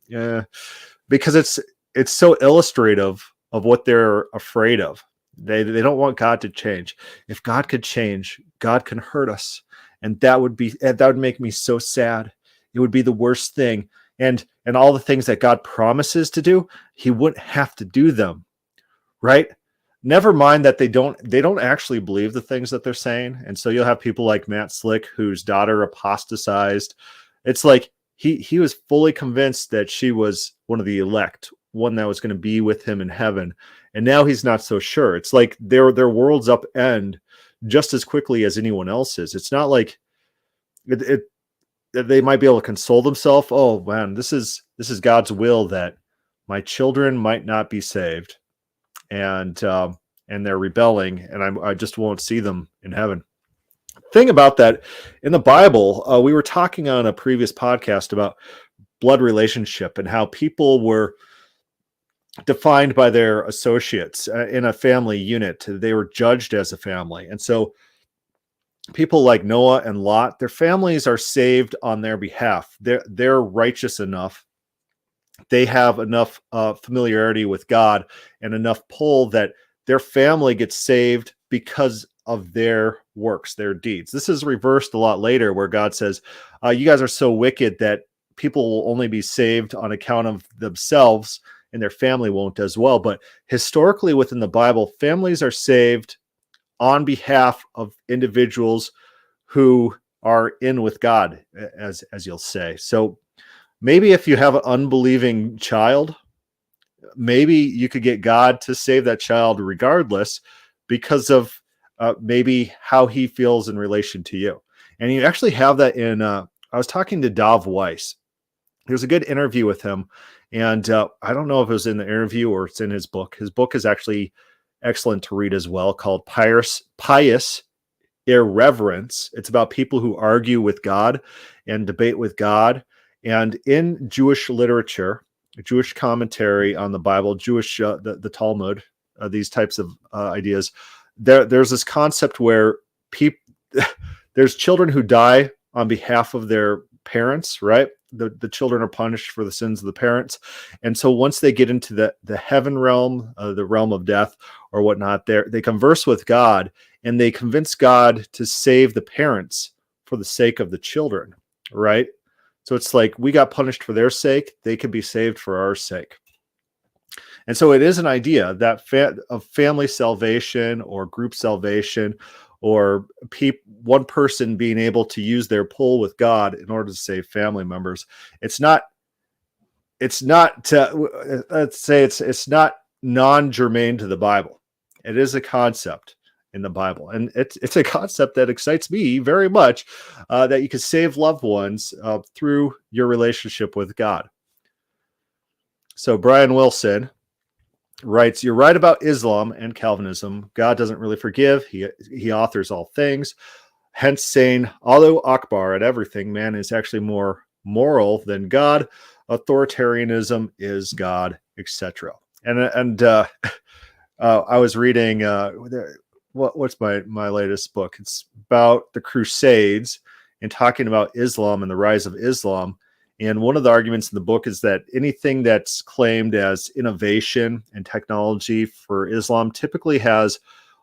[SPEAKER 1] because it's so illustrative of what they're afraid of. They don't want God to change. If God could change, God can hurt us. And that would make me so sad. It would be the worst thing. And all the things that God promises to do, he wouldn't have to do them. Right? Never mind that they don't actually believe the things that they're saying. And so you'll have people like Matt Slick, whose daughter apostatized. It's like he was fully convinced that she was one of the elect, one that was going to be with him in heaven. And now he's not so sure. It's like their worlds upend just as quickly as anyone else's. It's not like they might be able to console themselves. Oh man, this is God's will that my children might not be saved. And they're rebelling, and I just won't see them in heaven. Thing about that, in the Bible, we were talking on a previous podcast about blood relationship and how people were defined by their associates in a family unit. They were judged as a family. And so people like Noah and Lot, their families are saved on their behalf. They're righteous enough. They have enough familiarity with God and enough pull that their family gets saved because of their works, their deeds. This is reversed a lot later, where God says, you guys are so wicked that people will only be saved on account of themselves, and their family won't as well. But historically within the Bible, families are saved on behalf of individuals who are in with God, as you'll say. So maybe if you have an unbelieving child, maybe you could get God to save that child regardless because of maybe how he feels in relation to you. And you actually have that in, I was talking to Dov Weiss. There was a good interview with him. And I don't know if it was in the interview or it's in his book. His book is actually excellent to read as well, called Pious Irreverence. It's about people who argue with God and debate with God. And in Jewish literature, Jewish commentary on the Bible, Jewish, the Talmud, these types of ideas, there's this concept where there's children who die on behalf of their parents, right? The children are punished for the sins of the parents. And so once they get into the heaven realm, the realm of death or whatnot, they converse with God and they convince God to save the parents for the sake of the children, right? So it's like we got punished for their sake. They can be saved for our sake. And so it is an idea that of family salvation or group salvation, or one person being able to use their pull with God in order to save family members. It's not non-germane to the Bible. It is a concept in the Bible. And it's a concept that excites me very much, that you can save loved ones through your relationship with God. So Brian Wilson writes, "You're right about Islam and Calvinism. God doesn't really forgive. He authors all things. Hence saying, although Akbar at everything, man is actually more moral than God. Authoritarianism is God, etc." And I was reading what's my latest book? It's about the Crusades and talking about Islam and the rise of Islam. And one of the arguments in the book is that anything that's claimed as innovation and technology for Islam typically has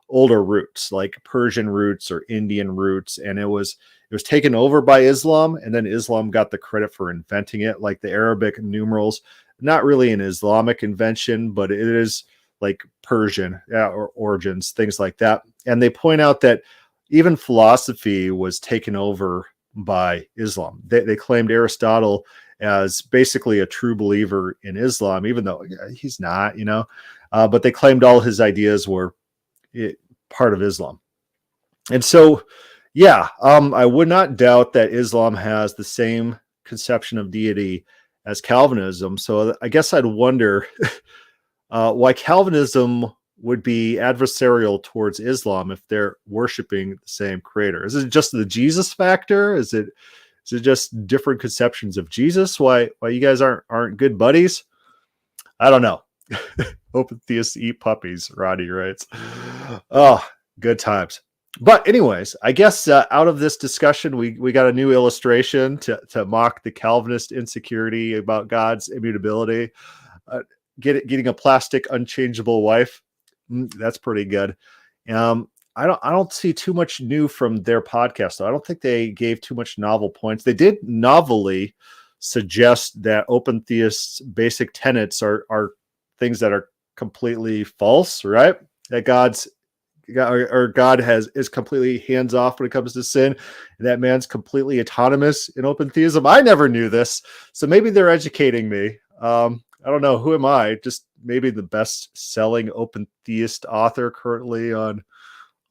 [SPEAKER 1] older roots, like Persian roots or Indian roots. And it was taken over by Islam, and then Islam got the credit for inventing it, like the Arabic numerals, not really an Islamic invention, but it is like Persian or origins, things like that. And they point out that even philosophy was taken over by Islam. They claimed Aristotle as basically a true believer in Islam, even though he's not, but they claimed all his ideas were part of Islam. And so, I would not doubt that Islam has the same conception of deity as Calvinism. So I guess I'd wonder why Calvinism would be adversarial towards Islam if they're worshiping the same creator. Is it just the Jesus factor? Is it just different conceptions of Jesus? Why you guys aren't good buddies? I don't know. Open theists eat puppies, Roddy writes. Oh, good times. But anyways, I guess out of this discussion, we got a new illustration to mock the Calvinist insecurity about God's immutability. Getting a plastic unchangeable wife. That's pretty good. I don't see too much new from their podcast, though. I don't think they gave too much novel points. They did novelly suggest that open theists' basic tenets are things that are completely false, right? That God is completely hands off when it comes to sin, and that man's completely autonomous in open theism. I never knew this, so maybe they're educating me. I don't know. Who am I? Just maybe the best-selling open theist author currently on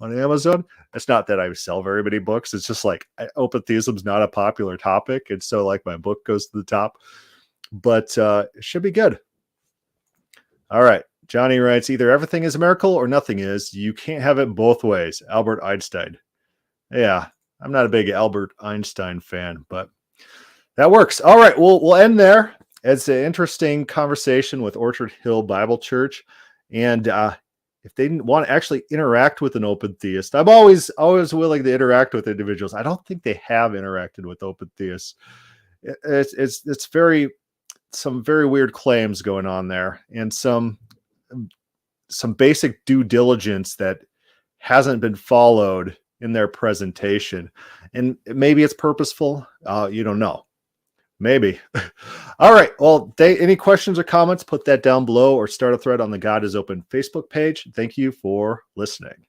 [SPEAKER 1] Amazon. It's not that I sell very many books. It's just like open theism is not a popular topic, and so like my book goes to the top. But it should be good. All right. Johnny writes, either everything is a miracle or nothing is. You can't have it both ways. Albert Einstein. Yeah, I'm not a big Albert Einstein fan, but that works. All right, we'll end there. It's an interesting conversation with Orchard Hill Bible Church. And if they want to actually interact with an open theist, I'm always willing to interact with individuals. I don't think they have interacted with open theists. It's some very weird claims going on there, and some basic due diligence that hasn't been followed in their presentation. And maybe it's purposeful. You don't know. Maybe. All right. Well, any questions or comments, put that down below or start a thread on the God is Open Facebook page. Thank you for listening.